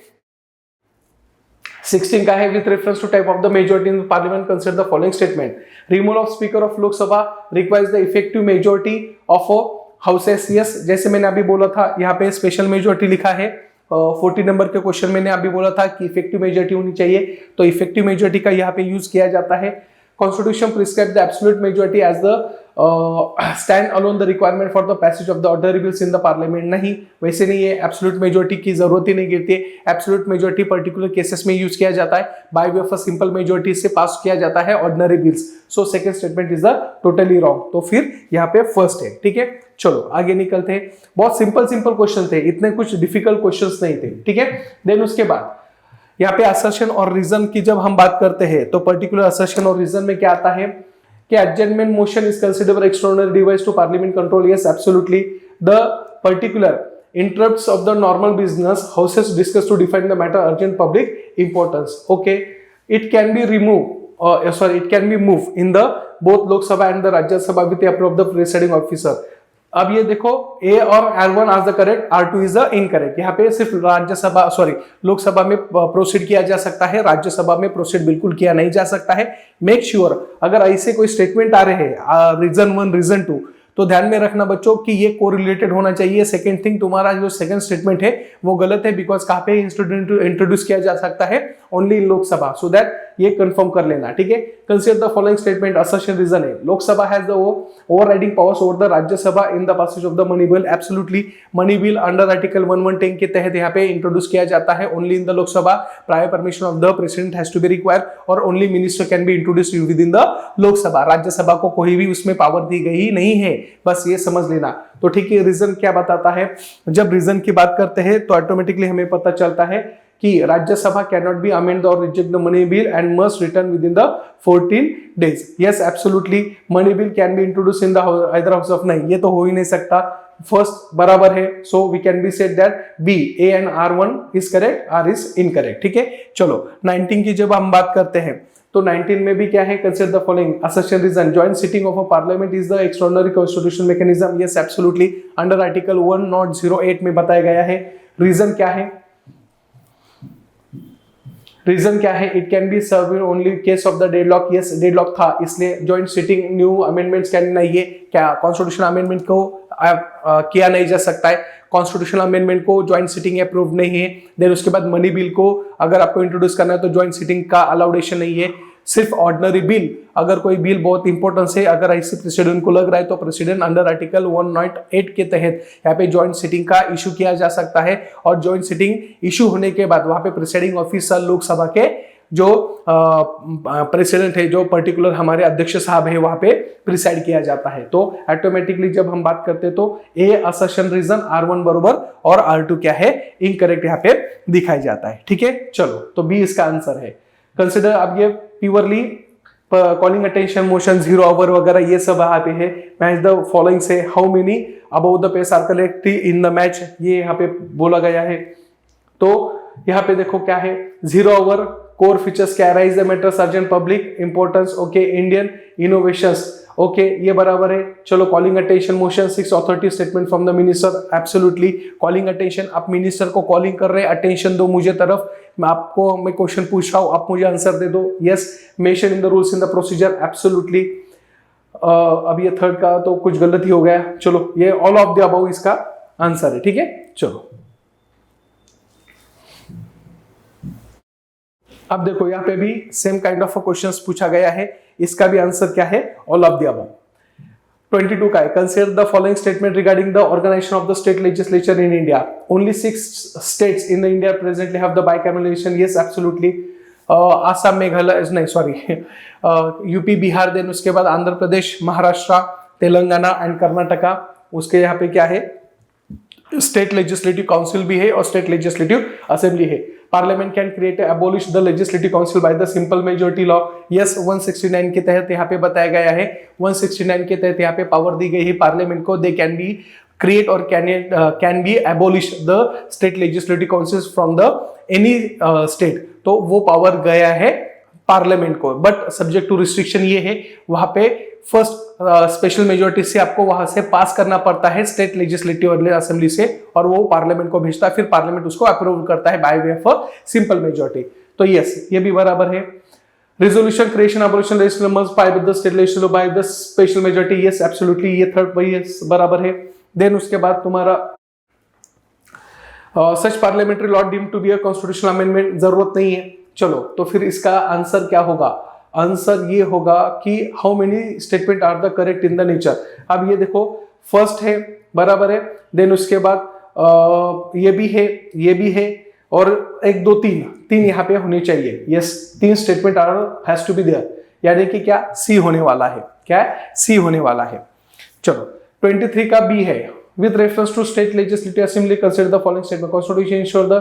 16 का है, with reference to type of the majority in parliament consider the following statement. Removal of speaker of Lok Sabha requires the effective majority of houses. Yes, जैसे मैंने अभी बोला था, यहाँ पे स्पेशल मेजोरिटी लिखा है। 40 नंबर के क्वेश्चन मैंने अभी बोला था कि इफेक्टिव मेजोरिटी होनी चाहिए, तो इफेक्टिव मेजोरिटी का यहाँ पे यूज किया जाता है। Constitution prescribes the absolute majority as the stand alone the requirement for the passage of the ordinary bills in the parliament. नहीं, वैसे नहीं है, absolute majority की जरूरत ही नहीं गिरती है। absolute majority particular cases में यूज किया जाता है, by way of a simple majority से पास किया जाता है ordinary bills. So second statement is the totally wrong. तो फिर यहाँ पे first है, ठीक है। चलो आगे निकलते हैं। बहुत सिंपल क्वेश्चन थे, इतने कुछ डिफिकल्ट क्वेश्चंस नहीं थे, ठीक है। देन उसके बाद यहाँ पे असर्शन और रीजन की जब हम बात करते हैं, तो पर्टिकुलर असर्शन और रीजन में क्या आता है कि adjustment motion is considered extraordinary device to parliament control. Yes, absolutely. The particular interrupts of the normal business houses discuss to define the matter urgent public importance. Okay, it can be removed, it can be moved in the both Lok Sabha and the Rajya Sabha with the approval of the presiding officer. अब ये देखो, A और R1 are the correct, R2 is the incorrect. यहाँ पे सिर्फ लोकसभा में proceed किया जा सकता है, राज्यसभा में प्रोसीड बिल्कुल किया नहीं जा सकता है। मेक श्योर अगर ऐसे कोई स्टेटमेंट आ रहे हैं रीजन 1 रीजन 2, तो ध्यान में रखना बच्चों कि ये कोरिलेटेड होना चाहिए। सेकंड थिंग, तुम्हारा जो सेकंड स्टेटमेंट है वो गलत है, बिकॉज कहाँ पे इंट्रोड्यूस किया जा सकता है, only in Lok Sabha. So that ये कंफर्म कर लेना, ठीक है। Consider the following statement assertion reason है, Lok Sabha has the overriding powers over the Rajya Sabha in the passage of the money bill. Absolutely money bill under article 1110 के तहत यहाँ पे इंट्रोड्यूस किया जाता है। Only in the Lok Sabha, prior permission of the president has to be required or only minister can be introduced with in the Lok Sabha. Rajya Sabha को कोई भी उसमें पावर दी गई नहीं है, बस ये समझ लेना। तो ठीक है, रीजन क्या बताता है? जब रीजन की बात करते हैं तो ऑटोमेटिकली हमें पता चलता है कि Rajya Sabha can not be amend or reject the money bill and must return within the 14 days। Yes, absolutely money bill can be introduce in the either house of, नहीं ये तो हो ही नहीं सकता। फर्स्ट बराबर है, so we can be said that B, A and R1 is correct, R is incorrect, ठीक है। चलो 19 की जब हम बात करते हैं तो 19 में भी क्या है? Consider the following assertion reason, joint sitting of a parliament is the extraordinary constitution mechanism. Yes, absolutely under article 1008 में बताया गया है। रीजन क्या है? रीजन क्या है? It can be serve only case of the deadlock. Yes, deadlock था इसलिए joint sitting new amendments can नहीं, ये क्या कॉन्स्टिट्यूशनल अमेंडमेंट को किया नहीं जा सकता है। कॉन्स्टिट्यूशनल अमेंडमेंट को ज्वाइंट सिटिंग अप्रूव नहीं है। देन उसके बाद मनी बिल को अगर आपको इंट्रोड्यूस करना है तो ज्वाइंट सिटिंग का अलाउडेशन नहीं है। सिर्फ ऑर्डिनरी बिल, अगर कोई बिल बहुत इंपॉर्टेंस है, अगर ऐसे प्रेसिडेंट को लग रहा है तो प्रेसिडेंट अंडर आर्टिकल 108 के तहत यहाँ पे ज्वाइंट सिटिंग का इशू किया जा सकता है। और ज्वाइंट सिटिंग इशू होने के बाद वहां पे प्रेसिडिंग ऑफिसर लोकसभा के जो प्रेसिडेंट है, जो पर्टिकुलर हमारे अध्यक्ष साहब है, वहां पे प्रिसाइड किया जाता है। तो ऑटोमेटिकली जब हम बात करते हैं तो ए असर्शन रीजन, R1 बरोबर और R2 क्या है? इनकरेक्ट यहाँ पे दिखाई जाता है, ठीक है। चलो तो बी इसका आंसर है। कंसिडर, अब ये purely calling attention motion 0 hour वगैरह ये सब यहाँ पे है। मैच द फॉलोइंग से how many above the pairs are collected in the match, ये यहाँ पे बोला गया है। तो यहाँ पे देखो क्या है? 0 आवर कोर फीचर्स क्या? Rise the matter sergeant public importance, okay, Indian innovations, okay, ये बराबर है। चलो calling attention motion 6 authority statement from the minister, absolutely calling attention, आप मिनिस्टर को कॉलिंग कर रहे हैं, अटेंशन दो मुझे तरफ, मैं क्वेश्चन पूछ रहा हूं, आप मुझे आंसर दे दो। Yes, mention in the rules in the procedure, absolutely. अब ये थर्ड का तो कुछ गलती हो गया, चलो ये ऑल ऑफ द अबव इसका आंसर है, ठीक है। चलो अब देखो यहाँ पे भी सेम काइंड ऑफ क्वेश्चंस पूछा गया है, इसका भी आंसर क्या है? All of the above. 22 का है, consider the following statement regarding the organisation of the state legislature in India. Only 6 states in India presently have the bicameral. Yes, absolutely. Assam, Meghalaya, नहीं सॉरी, यूपी, बिहार, देन उसके बाद Andhra Pradesh, Maharashtra, Telangana and Karnataka. उसके यहाँ पे क्या है? स्टेट लेजिस्लेटिव काउंसिल भी है और स्टेट लेजिस्लेटिव असेंबली है। Parliament can create abolish the legislative council by the simple majority law. Yes, 169 के तहत यहाँ पे बताया गया है। 169 के तहत यहाँ पे पावर दी गई है पार्लियामेंट को, दे कैन बी क्रिएट और can B abolish the state legislative councils from the any state. तो वो पावर गया है पार्लियामेंट को, बट सब्जेक्ट टू रिस्ट्रिक्शन ये है, वहां पे फर्स्ट स्पेशल मेजोरिटी से आपको वहां से पास करना पड़ता है स्टेट लेजिस्लेटिव असेंबली से, और वो पार्लियामेंट को भेजता है, फिर पार्लियामेंट उसको अप्रूव करता है by way of simple majority. तो यस, ये भी बराबर है। Resolution creation abolition legislation must pass with the state legislative by the special majority. Yes, absolutely, ये थर्ड वही बराबर है। देन उसके बाद तुम्हारा such parliamentary law deemed to be a constitutional amendment, जरूरत नहीं है। चलो तो फिर इसका आंसर क्या होगा? आंसर ये होगा कि how many statement are the correct in the nature. अब ये देखो, फर्स्ट है, बराबर है। देन उसके बाद ये भी है, ये भी है, और 1 2 3 यहाँ पे होने चाहिए। Yes, 3 statement are has to be there, यानी कि क्या? सी होने वाला है। क्या है? सी होने वाला है। चलो 23 का बी है, with reference to state legislative assembly consider the following statement. Constitution ensure the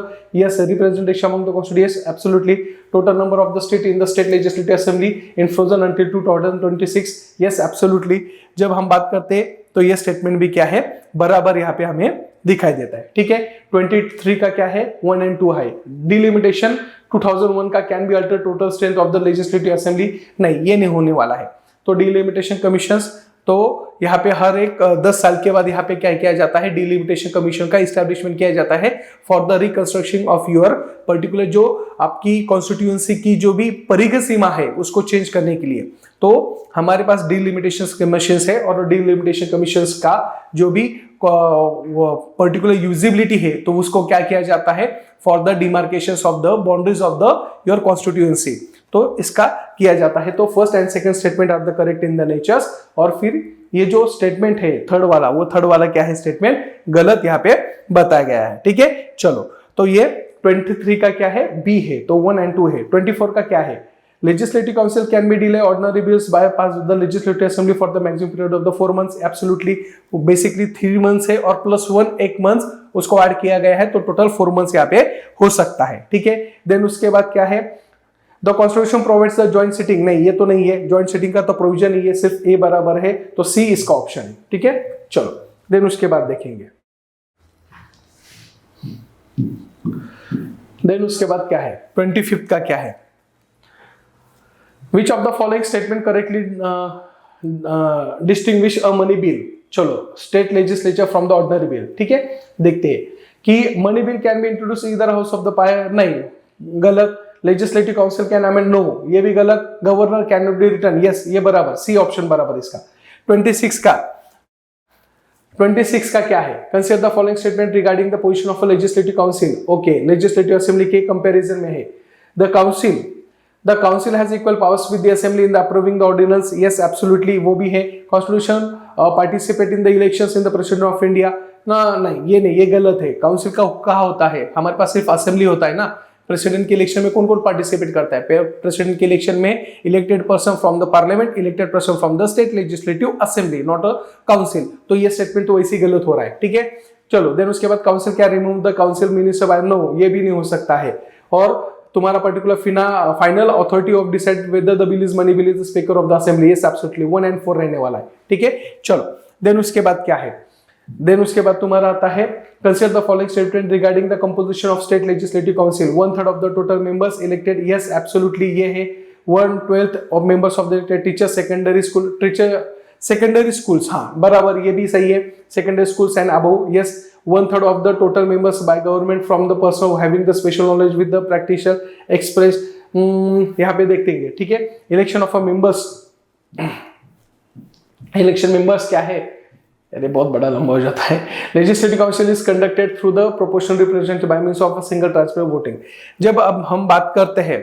representation among the constituents. Absolutely. Total number of the state in the state legislative assembly in frozen until 2026. Yes, absolutely. जब हम बात करते हैं तो ये statement भी क्या है? बराबर यहाँ पे हमें दिखाई देता है, ठीक है। 23 का क्या है? 1 and 2 है। डिलिमिटेशन 2001 का can be alter total strength of the legislative assembly, नहीं ये नहीं होने वाला है। तो डिलिमिटेशन कमीशंस, तो यहाँ पे हर एक 10 साल के बाद यहाँ पे क्या किया जाता है? डिलिमिटेशन कमीशन का इस्टेब्लिशमेंट किया जाता है for the reconstruction of your particular, जो आपकी कॉन्स्टिट्यूएंसी की जो भी परिघ सीमा है उसको चेंज करने के लिए। तो हमारे पास डिलिमिटेशन कमीशन है, और डिलिमिटेशन कमीशन का जो भी पर्टिकुलर यूजिबिलिटी है तो उसको क्या किया जाता है? For the demarcation of the boundaries of the your constituency. तो इसका किया जाता है। तो first and second statement are the correct in the natures, और फिर ये जो स्टेटमेंट है थर्ड वाला, वो थर्ड वाला क्या है स्टेटमेंट गलत यहाँ पे बताया गया है। ठीक है, चलो तो ये 23 का क्या है बी है, तो 1 and 2 है। 24 का क्या है legislative council can be delay ordinary bills by pass the legislative assembly for the maximum period of the 4 months। Absolutely basically 3 months है और +1 एक मंथ उसको ऐड किया गया है, तो टोटल 4 months यहाँ पे हो सकता है। ठीक है, देन उसके बाद क्या है the constitution provides the joint sitting, नहीं ये तो नहीं है, जॉइंट सिटिंग का तो प्रोविजन नहीं है, सिर्फ ए बराबर है, तो सी इसका ऑप्शन है। ठीक है, चलो देन उसके बाद देखेंगे, देन उसके बाद क्या है 25th का क्या है which of the following statement correctly distinguish a money bill. चलो state legislature from the ordinary bill. ठीक है, देखते हैं कि money bill can be introduce either house of the pair, नहीं गलत। Legislative council can amend, no ये भी गलत। Governor can not be return, yes ये बराबर, सी ऑप्शन बराबर इसका। 26 का क्या है consider the following statement regarding the position of a legislative council. Okay, legislative assembly के कंपैरिजन में है the council has equal powers with the assembly in the approving the ordinance, yes absolutely वो भी है। Constitution participate in the elections in the president of India, ना नहीं ये नहीं, ये गलत है। काउंसिल का कहा होता है, हमारे पास सिर्फ असेंबली होता है ना। प्रेसिडेंट के इलेक्शन में कौन कौन पार्टिसिपेट करता है? प्रेसिडेंट के इलेक्शन में elected person from the parliament, elected person from the state legislative assembly, not a council. तो ये स्टेटमेंट तो वैसे ही गलत हो रहा है। ठीक है, चलो देन उसके बाद काउंसिल क्या remove the council minister by, no ये भी नहीं हो सकता है। और तुम्हारा particular final authority of decide whether the bill is money bill is the speaker of the assembly, yes absolutely 1 and 4 रहने वाला है। ठीक है, चलो देन उसके बाद क्या है, देन उसके बाद तुम्हारा आता है consider the following statement regarding the composition of state legislative council, 1/3 of the total members elected, yes absolutely ये है। 1/12 of members of the teacher secondary school, teacher secondary schools, हाँ बराबर ये भी सही है। Secondary schools and above, yes 1/3 of the total members by government from the person having the special knowledge with the practitioner express, यहाँ पे देखेंगे। ठीक है, election of a members, election members क्या है, अरे बहुत बड़ा लंबा हो जाता है। Legislative council is conducted through the proportional representative by means of a single transparent voting. जब अब हम बात करते हैं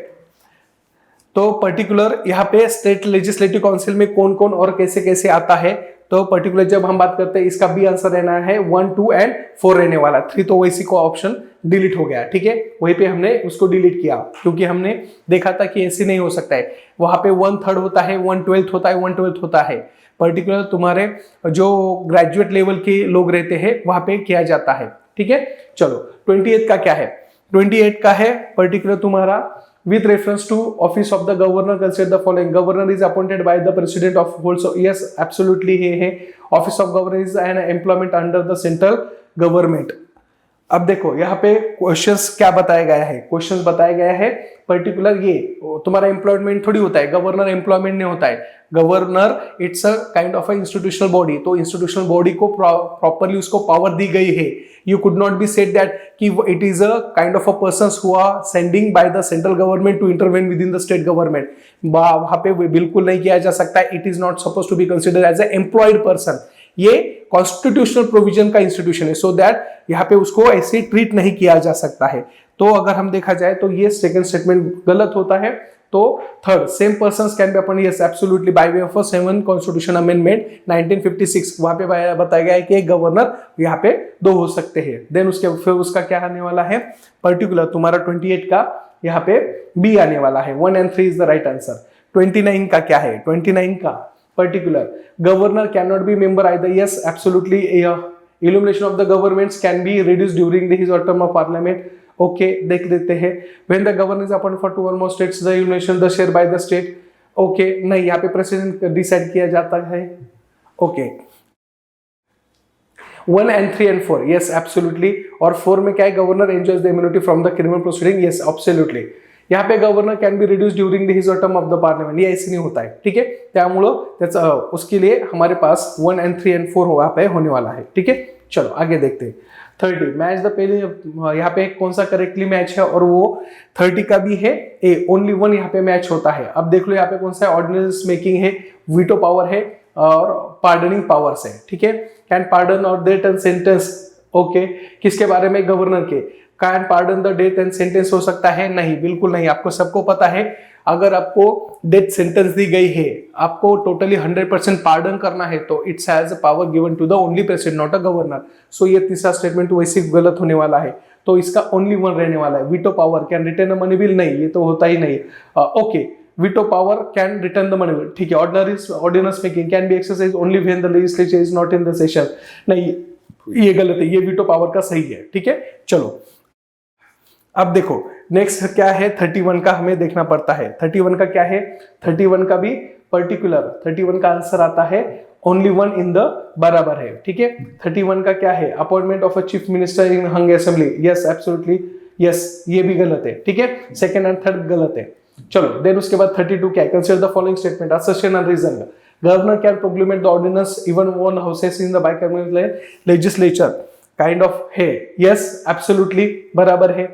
तो पर्टिकुलर यहाँ पे स्टेट लेजिस्लेटिव काउंसिल में कौन कौन और कैसे कैसे आता है, तो पर्टिकुलर जब हम बात करते हैं इसका भी आंसर रहना है 1, 2 and 4 रहने वाला। 3 तो वैसी को ऑप्शन डिलीट हो गया। ठीक है, वहीं पे हमने उसको डिलीट किया क्योंकि हमने देखा था कि ऐसे नहीं हो सकता है। वहां पे 1/3 होता है, 1/12 होता है, 1/12 होता है। पर्टिकुलर तुम्हारे जो ग्रेजुएट लेवल के लोग रहते हैं वहां पे किया जाता है। ठीक है, चलो 28 का क्या है, 28 का है पर्टिकुलर तुम्हारा with reference to office of the governor consider the following, governor is appointed by the president of whole, so yes absolutely है office of governor is an employment under the central government। अब देखो यहाँ पे questions क्या बताया गया है, questions बताया गया है पर्टिकुलर ये तुम्हारा एम्प्लॉयमेंट थोड़ी होता है, गवर्नर एम्प्लॉयमेंट नहीं होता है। Governor it's a kind of a institutional body, तो इंस्टीट्यूशनल बॉडी को प्रॉपरली उसको पावर दी गई है। You could not be said that कि it is a kind of a persons who are sending by the central government to intervene within the state government. वहां पे बिल्कुल नहीं किया जा सकता, it is not suppose to be considered as a employed person. ये constitutional provision का institution है, सो दैट यहाँ पे उसको ऐसे ट्रीट नहीं किया जा सकता है। तो अगर हम देखा जाए तो ये सेकंड स्टेटमेंट गलत होता है। तो third same persons can be appointed, yes absolutely bye way of 7 constitution amendment 1956, वहां पे बताया गया है कि एक गवर्नर यहाँ पे 2 हो सकते हैं। देन उसके फिर उसका क्या आने वाला है पर्टिकुलर तुम्हारा 28 का यहाँ पे बी आने वाला है, 1 and 3 is the right answer. 29 का क्या है, 29 का particular governor can not B member either, yes absolutely illumination of the governments can be reduced during his or term of parliament। Okay देख लेते हैं when the governor is appointed for 2 or more states the illumination the share by the state। Okay नहीं, यहाँ पे president decide किया जाता है। Okay 1 and 3 and 4, yes absolutely। और 4 में क्या है, governor enjoys the immunity from the criminal proceeding, yes absolutely। यहाँ पे governor can be reduce during his और टर्म ऑफ द पार्लियामेंट, ये ऐसे नहीं होता है। ठीक है, त्यामुळे उसके लिए हमारे पास 1 and 3 and 4 वहां पे होने वाला है। ठीक है, चलो आगे देखते हैं। 30 मैच द पहले यहाँ पे कौन सा करेक्टली मैच है, और वो 30 का भी है ए, ओनली 1 यहाँ पे मैच होता है। अब देख लो यहाँ पे कौन सा ऑर्डिनेंस मेकिंग है, वीटो पावर है और पार्डनिंग पावर्स है। ठीक है, कैन पार्डन और डेट एंड सेंटेंस, ओके किसके बारे में, गवर्नर के। Can pardon the death and sentence हो सकता है? नहीं, बिल्कुल नहीं। आपको सबको पता है अगर आपको डेथ सेंटेंस दी गई है, आपको टोटली 100% पार्डन करना है, तो it's has a power given to the only president, not a governor. So ये तीसरा स्टेटमेंट वैसे गलत होने वाला है, तो इसका ओनली वन रहने वाला है। Veto power can return a money bill, नहीं, ये तो होता ही नहीं। Okay, veto power can return the money bill, ठीक है। ordinance making can be exercised only when the legislature is not in the session, नहीं, ये गलत है, ये वीटो पावर का सही है, ठीक है। चलो अब देखो नेक्स्ट क्या है, 31 का हमें देखना पड़ता है। 31 का क्या है, 31 का भी पर्टिकुलर, 31 का आंसर आता है ओनली वन इन द बराबर है, ठीक है। 31 का क्या है, appointment of a chief minister in hung assembly, yes absolutely yes, ये भी गलत है, ठीक है। सेकंड एंड थर्ड गलत है। चलो देन उसके बाद 32 क्या है, consider the following statement, assertion and reason. Governor can proclamate the ordinance even when houses in the bicameral legislature, kind of है, यस एब्सोल्युटली बराबर है।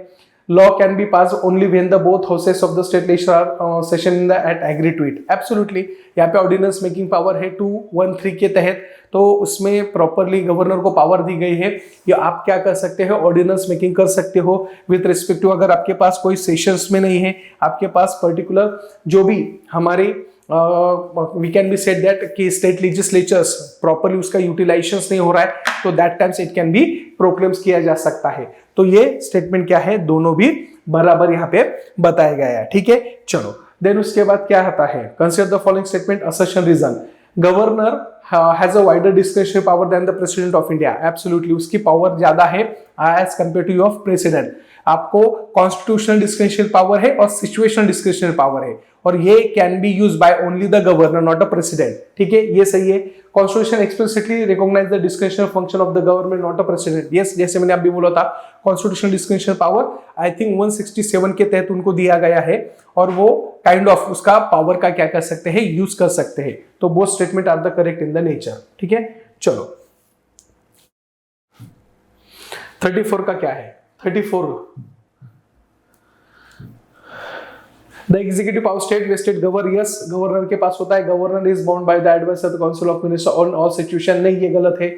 Law can be pass only when the both houses of the state legislature are session in the at agree to it, absolutely. यहाँ पे ordinance making power है 213 के तहत, तो उसमें प्रॉपरली गवर्नर को पावर दी गई है, या आप क्या कर सकते हो, ऑर्डिनेंस मेकिंग कर सकते हो विथ रिस्पेक्ट टू, अगर आपके पास कोई सेशंस में नहीं है, आपके पास पर्टिकुलर जो भी हमारे we can be said that कि स्टेट लेजिस्लेचर्स प्रॉपरली उसका यूटिलाइजेशन नहीं हो रहा है, तो that times it can be proclaims किया जा सकता है। तो ये स्टेटमेंट क्या है, दोनों भी बराबर यहाँ पे बताया गया है, ठीक है। चलो देन उसके बाद क्या आता है, consider the following statement, assertion reason. Governor has a wider discretionary power than the president of India, absolutely उसकी पावर ज्यादा है as compared to your president। आपको कॉन्स्टिट्यूशनल डिस्क्रिशनल पावर है और सिचुएशनल डिस्क्रिशनल पावर है, और ये can be use by only the governor, not a president, ठीक है, ये सही है। Constitution explicitly recognise the discretional function of the government, not a president, yes, जैसे मैंने अभी बोला था, constitutional discretional power I think 167 के तहत उनको दिया गया है, और वो काइंड ऑफ उसका पावर का क्या कर सकते हैं, यूज कर सकते हैं। तो both statement are the correct in the nature, ठीक है। चलो 34 का क्या है, 34 the executive power state vested governor, yes governor के पास होता है, governor is bound by the advice of the council of minister on all situation, नहीं ये गलत है।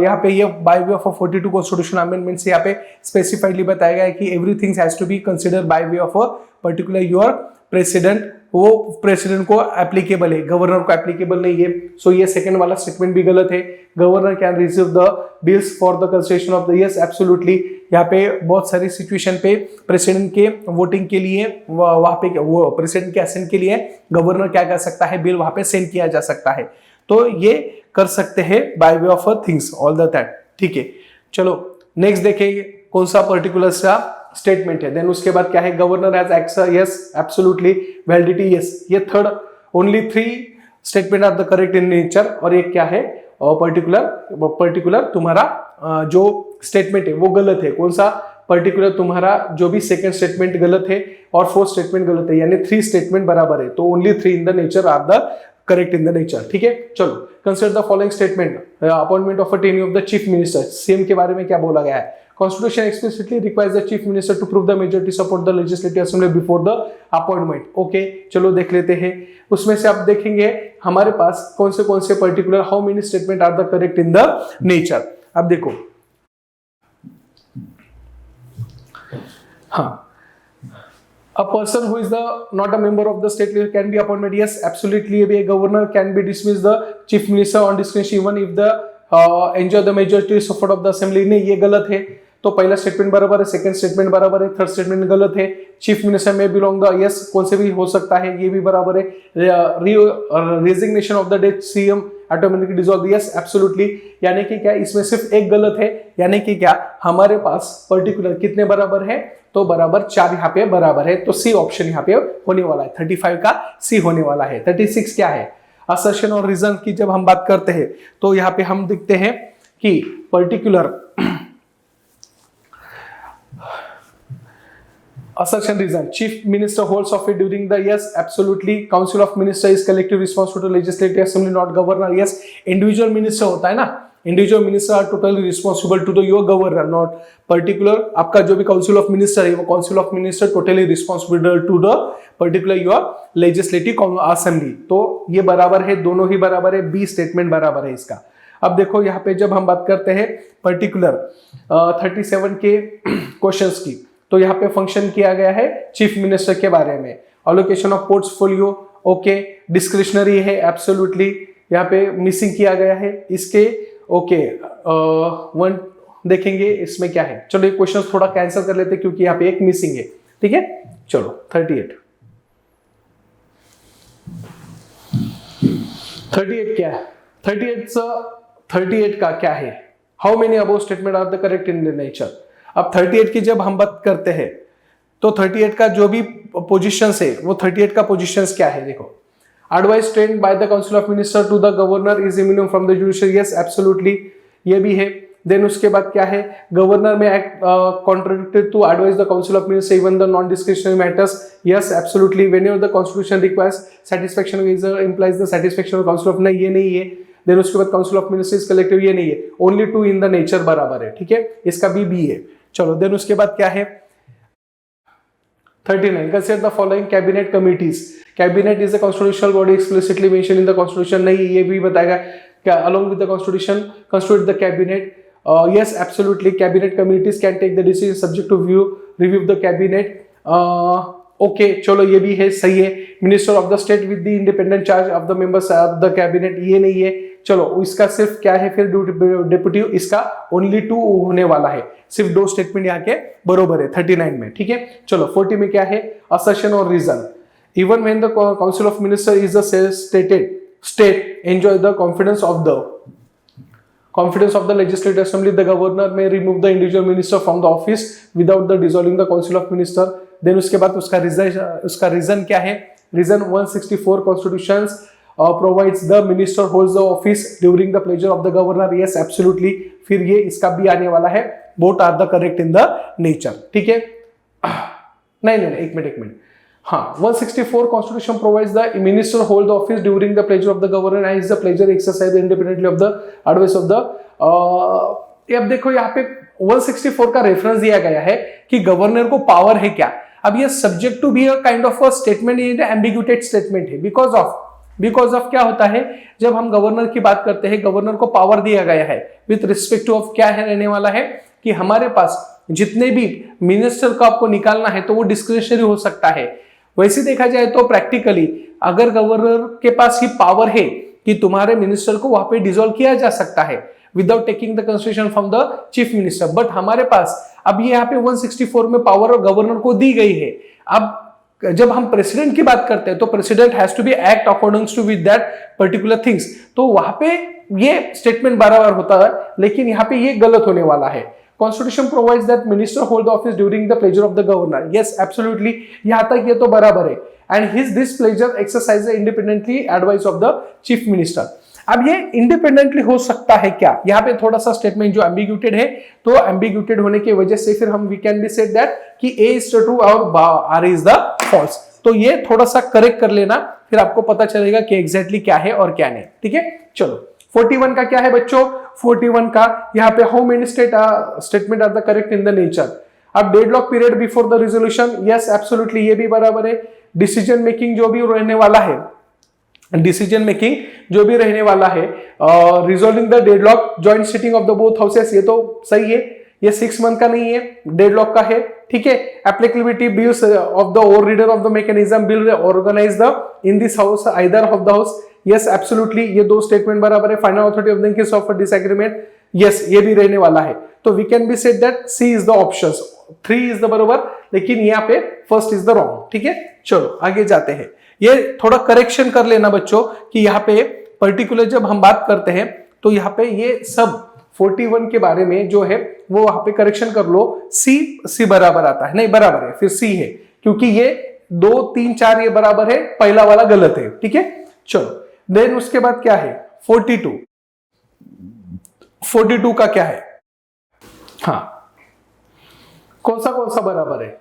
यहाँ पे ये by way of 42 constitution amendment से यहाँ पे स्पेसिफाइडली बताया गया है कि everything has to be consider bye way of a particular your president, वो प्रेसिडेंट को एप्लीकेबल है, गवर्नर को एप्लीकेबल नहीं है। सो ये सेकंड वाला स्टेटमेंट भी गलत है। Governor can receive the bills for the consideration of the, yes absolutely, यहाँ पे बहुत सारी सिचुएशन पे प्रेसिडेंट के वोटिंग के लिए वहां पे वो प्रेसिडेंट के असेंट के लिए गवर्नर क्या कर सकता है, बिल वहां पे सेंड किया जा सकता है, तो ये कर सकते हैं bye way of things all the that, ठीक है। चलो नेक्स्ट देखेंगे कौन सा पर्टिकुलर सा स्टेटमेंट है। देन उसके बाद क्या है, governor has ex, yes absolutely, validity, yes, ये third, only 3 statement are the correct in nature, और एक क्या है, पर्टिकुलर तुम्हारा जो स्टेटमेंट है वो गलत है। कौन सा, पर्टिकुलर तुम्हारा जो भी सेकंड स्टेटमेंट गलत है और फोर्थ स्टेटमेंट गलत है, यानी 3 स्टेटमेंट बराबर है, तो only 3 in the nature are the correct in the nature, ठीक है। चलो consider the following statement, appointment of a tenure of the chief minister, CM के बारे में क्या बोला गया है, Constitution explicitly requires the chief minister to prove the majority support the legislative assembly before the appointment. Okay, चलो देख लेते हैं। उसमें से आप देखेंगे हमारे पास कौन से particular how many statement are the correct in the nature. अब देखो, हाँ, a person who is the not a member of the state legislature can be appointed, yes absolutely, a governor can be dismiss the chief minister on discretion even if the enjoy the majority support of the assembly, नहीं ये गलत है। तो पहला statement बराबर है, second statement बराबर है, थर्ड स्टेटमेंट गलत है। चीफ मिनिस्टर में बिलोंग द, यस कौन से भी हो सकता है, ये भी बराबर है। Resignation of the death CM automatically dissolve, yes absolutely, यानी कि क्या इसमें सिर्फ एक गलत है, यानी कि क्या हमारे पास पर्टिकुलर कितने बराबर है, तो बराबर 4 यहाँ पे बराबर है, तो सी ऑप्शन यहाँ पे होने वाला है, 35 का सी होने वाला है। 36 क्या है, असर्शन और रीजन की जब हम बात करते हैं तो यहाँ पे हम देखते हैं कि particular assertion reason, chief minister holds office during the, yes absolutely, council of minister is collective responsible to legislative assembly not governor, yes individual minister होता है ना, individual minister are totally responsible to the your governor not particular, आपका जो भी council of minister है वो council of minister totally responsible to the particular your legislative assembly, तो ये बराबर है, दोनों ही बराबर है, बी स्टेटमेंट बराबर है इसका। अब देखो यहाँ पे जब हम बात करते हैं पर्टिकुलर 37 के क्वेश्चंस की, तो यहाँ पे फंक्शन किया गया है चीफ मिनिस्टर के बारे में। Allocation of portfolio okay, discretionary है एब्सोल्युटली, यहाँ पे मिसिंग किया गया है इसके ओके। वन देखेंगे इसमें क्या है, चलो ये क्वेश्चन थोड़ा कैंसिल कर लेते क्योंकि यहाँ पे एक मिसिंग है, ठीक है। चलो 38 क्या है, 38 का क्या है, how many above statement are the correct in nature. अब 38 की जब हम बात करते हैं तो 38 का जो भी पोजीशंस है वो 38 का पोजीशंस क्या है, देखो एडवाइस ट्रेंड by the council of minister to the governor is immune from the judiciary, yes absolutely ये भी है। देन उसके बाद क्या है, गवर्नर में act contradicted to advice the council of minister even the non discretionary matters, yes absolutely. Whenever the constitution requires satisfaction implies the satisfaction of council of, नहीं ये नहीं है। देन उसके बाद काउंसिल ऑफ मिनिस्टर्स कलेक्टिव, ये नहीं है। Only two in the nature बराबर है, ठीक है, इसका बी है। चलो देन उसके बाद क्या है 39, consider the following cabinet committees. Cabinet is a constitutional body explicitly mentioned in the constitution, नहीं ये भी बताएगा क्या along with the constitution constitute the cabinet. Yes absolutely, cabinet committees can take the decision subject to review of the cabinet. Okay चलो ये भी है, सही है। Minister of the state with the independent charge of the members of the cabinet, ये नहीं है। चलो इसका सिर्फ क्या है फिर डेप्यूटी, इसका ओनली 2 होने वाला है, सिर्फ 2 स्टेटमेंट यहाँ के बरोबर है 39 में, ठीक है। चलो 40 में क्या है, असर्शन और रीजन। Even when the council of minister is the state enjoy the confidence of the legislative assembly, the governor may remove the individual minister from the office without the dissolving the council of minister. Then उसके बाद उसका reason क्या है, reason 164 constitutions provides the minister holds the office during the pleasure of the governor, yes absolutely। फिर ये इसका भी आने वाला है, both are the correct in the nature, ठीक है। नहीं एक मिनट हाँ, 164 constitution provides the minister hold the office during the pleasure of the governor and is the pleasure exercise independently of the advice of the. अब देखो यहाँ पे 164 का रेफरेंस दिया गया है कि गवर्नर को पावर है क्या। अब ये subject to be a kind of a statement, ये एम्बिग्यूटेड स्टेटमेंट है। बिकॉज ऑफ क्या होता है, जब हम गवर्नर की बात करते हैं, गवर्नर को पावर दिया गया है विथ रिस्पेक्ट टू ऑफ क्या है रहने वाला है कि हमारे पास जितने भी मिनिस्टर को आपको निकालना है तो वो डिस्क्रिशनरी हो सकता है। वैसे देखा जाए तो प्रैक्टिकली अगर गवर्नर के पास ही पावर है कि तुम्हारे मिनिस्टर को वहां पे डिसॉल्व किया जा सकता है without taking the consideration from the chief minister, but हमारे पास अब ये यहाँ पे 164 में पावर गवर्नर को दी गई है। अब जब हम प्रेसिडेंट की बात करते हैं तो president has to be act according to with that particular things, तो वहां पे ये स्टेटमेंट बराबर होता है, लेकिन यहाँ पे ये गलत होने वाला है। Constitution provides that minister hold the office during the pleasure of the governor. Yes, absolutely. यहाँ तक ये तो बराबर है। And his this pleasure exercises independently advice of the chief minister. अब ये इंडिपेंडेंटली हो सकता है क्या, यहाँ पे थोड़ा सा स्टेटमेंट जो एम्बिग्यूटेड है, तो एम्बिग्यूटेड होने की वजह से फिर हम we can be said that कि A is the true और R is the false। तो ये थोड़ा सा करेक्ट कर लेना, फिर आपको पता चलेगा कि एग्जैक्टली क्या है और क्या नहीं, ठीक है। चलो 41 का क्या है बच्चों, 41 का यहाँ पे how many statement are the correct in the nature. अब deadlock period before the resolution, yes absolutely ये भी बराबर है। डिसीजन मेकिंग जो भी रहने वाला है, resolving the deadlock joint sitting of the both houses, ये तो सही है। ये 6 मंथ का नहीं है, डेडलॉक का है, ठीक है। Applicability views of the over reader of the mechanism bill organise the in this house either of the house, yes absolutely ये 2 स्टेटमेंट बराबर है। Final authority of the case of disagreement, yes ये भी रहने वाला है। तो we can be said that C is the options, 3 is the बराबर, लेकिन यहाँ पे फर्स्ट इज द रॉन्ग, ठीक है। चलो आगे जाते हैं, ये थोड़ा करेक्शन कर लेना बच्चों कि यहाँ पे पर्टिकुलर जब हम बात करते हैं तो यहाँ पे ये सब 41 के बारे में जो है वो वहां पे करेक्शन कर लो। सी बराबर आता है, नहीं बराबर है, फिर सी है, क्योंकि ये 2 3 4 ये बराबर है, पहला वाला गलत है, ठीक है। चलो देन उसके बाद क्या है 42 का क्या है, हाँ कौन सा बराबर है।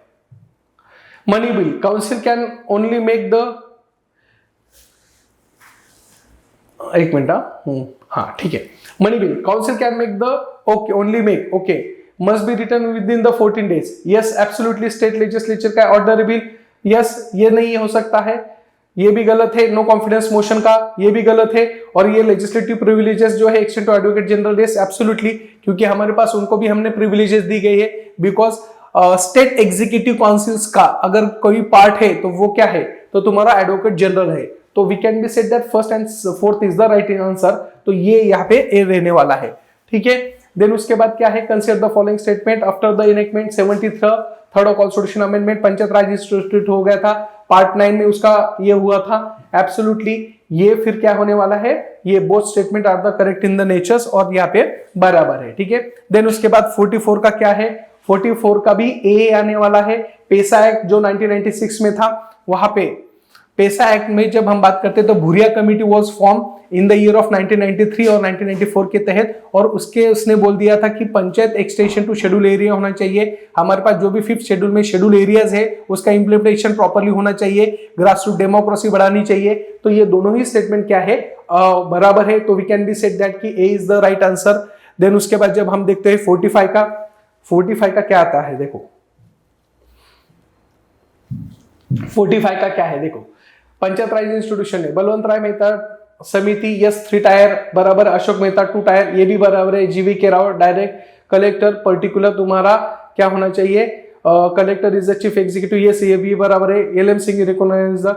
Money bill, council can only make the, एक मिनट, हाँ ठीक है। Money bill council can make the, okay only make, okay must be return within the 14 days, yes absolutely. State legislature का ऑर्डर बिल, यस ये नहीं हो सकता है। ये भी गलत है। नो कॉन्फिडेंस मोशन का ये भी गलत है। और ये लेजिस्लेटिव प्रिविलेजेस जो है extend to advocate general, yes absolutely, क्योंकि हमारे पास उनको भी हमने प्रिविलेजेस दी गई है। बिकॉज स्टेट एग्जीक्यूटिव काउंसिल्स का अगर कोई पार्ट है तो वो क्या है, तो तुम्हारा एडवोकेट जनरल है। तो we can be said that first and fourth is the right answer. तो ये यहाँ पे ए रहने वाला है, ठीक है। देन उसके बाद क्या है, consider the following statement after the enactment 73rd constitution amendment, panchayat Raj institute हो गया था, पार्ट 9 में उसका ये हुआ था, एब्सोल्युटली। ये फिर क्या होने वाला है, ये both statement are the correct in the natures और यहाँ पे बराबर है, ठीक है। देन उसके बाद 44 का क्या है, 44 का भी ए आने वाला है। पेसा एक्ट जो 1996 में था, वहां पे पेसा एक्ट में जब हम बात करते हैं तो Bhuria committee was form in the year of 1993 और 1994 के तहत, और उसने बोल दिया था कि panchayat extension to schedule area होना चाहिए। हमारे पास जो भी 5th शेड्यूल में शेड्यूल एरियाज है उसका इंप्लीमेंटेशन प्रॉपर्ली होना चाहिए, ग्रास रूट डेमोक्रेसी बढ़ानी चाहिए। तो ये दोनों ही स्टेटमेंट क्या है, बराबर है। तो we can be said that कि A is the right answer. Then उसके बाद जब हम देखते हैं 45 का क्या आता है, देखो 45 का क्या है, देखो पंचायत राज इंस्टीट्यूशन है, बलवंत राय मेहता समिति, यस 3 टायर बराबर, अशोक मेहता 2 टायर ये भी बराबर है, जीवी के राव डायरेक्ट, कलेक्टर पर्टिकुलर तुम्हारा क्या होना चाहिए, collector is the chief executive, yes ये भी बराबर है, LM Singh recognise the,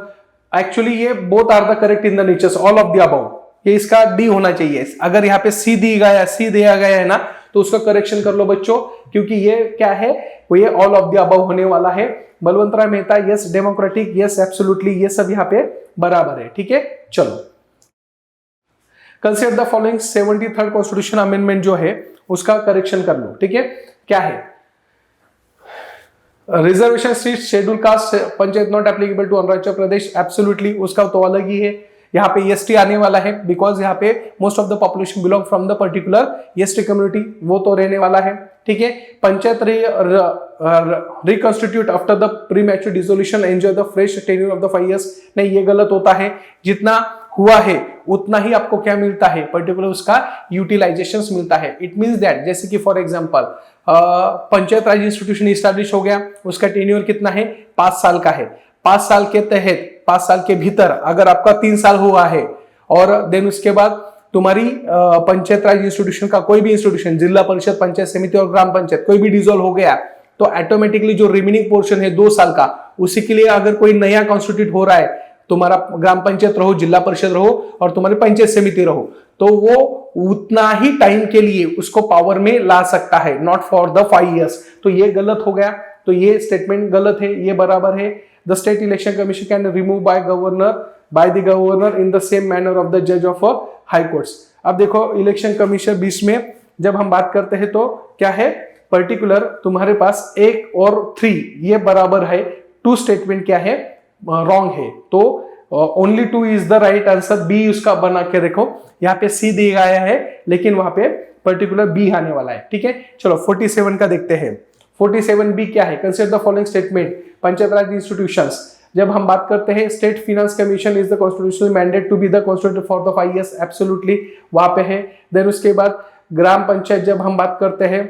actually ये both are the correct in the natures, all of the above. ये इसका डी होना चाहिए। अगर यहाँ पे सी दिया गया है ना तो उसका करेक्शन कर लो बच्चों, क्योंकि ये क्या है, वो ये ऑल ऑफ द अबव होने वाला है। Balwant Rai Mehta yes, democratic yes absolutely, ये सब यहाँ पे बराबर है, ठीक है। चलो consider the following 73rd constitution amendment जो है उसका करेक्शन कर लो, ठीक है। क्या है, reservation seat schedule caste panchayat not applicable to Arunachal Pradesh, absolutely उसका तो अलग ही है। यहाँ पे एसटी आने वाला है बिकॉज यहाँ पे most of the population belong from the particular ST community, वो तो रहने वाला है, ठीक है। Panchayat reconstitute after the premature dissolution enjoy the fresh tenure of the 5 years, नहीं ये गलत होता है। जितना हुआ है उतना ही आपको क्या मिलता है, पर्टिकुलर उसका यूटिलाइजेशन मिलता है। इट मींस दैट जैसे कि for example panchayat Raj institution establish हो गया, उसका टेन्योर कितना है, 5 साल का है। 5 साल के तहत 5 साल के भीतर अगर आपका 3 साल हुआ है और देन उसके बाद तुम्हारी पंचायत राज इंस्टीट्यूशन का कोई भी इंस्टीट्यूशन, जिला परिषद, पंचायत समिति और ग्राम पंचायत कोई भी डिसॉल्व हो गया, तो ऑटोमेटिकली जो रिमेनिंग पोर्शन है 2 साल का, उसी के लिए अगर कोई नया कॉन्स्टिट्यूट हो रहा है, तुम्हारा ग्राम पंचायत रहो, जिला परिषद रहो और तुम्हारी पंचायत समिति रहो, तो वो उतना ही टाइम के लिए उसको पावर में ला सकता है, नॉट फॉर द 5 years। तो ये गलत हो गया, तो ये स्टेटमेंट गलत है, ये बराबर है। The state election commission can remove by the governor in the same manner of the जज ऑफ हाई कोर्ट्स। अब देखो इलेक्शन कमीशन 20 में जब हम बात करते हैं तो क्या है, पर्टिकुलर तुम्हारे पास 1 और 3 ये बराबर है, 2 स्टेटमेंट क्या है, रॉन्ग है। तो only 2 is the right answer, B उसका बना के देखो, यहाँ पे सी दिया गया है लेकिन वहां पे पर्टिकुलर बी आने वाला है, ठीक है। चलो 47 का देखते हैं। 47 बी क्या है, consider the following statement, panchayat raj institutions, जब हम बात करते हैं state finance commission is the constitutional mandate to be the constitute for the 5 years, absolutely वहां पे है। देन उसके बाद ग्राम पंचायत जब हम बात करते हैं,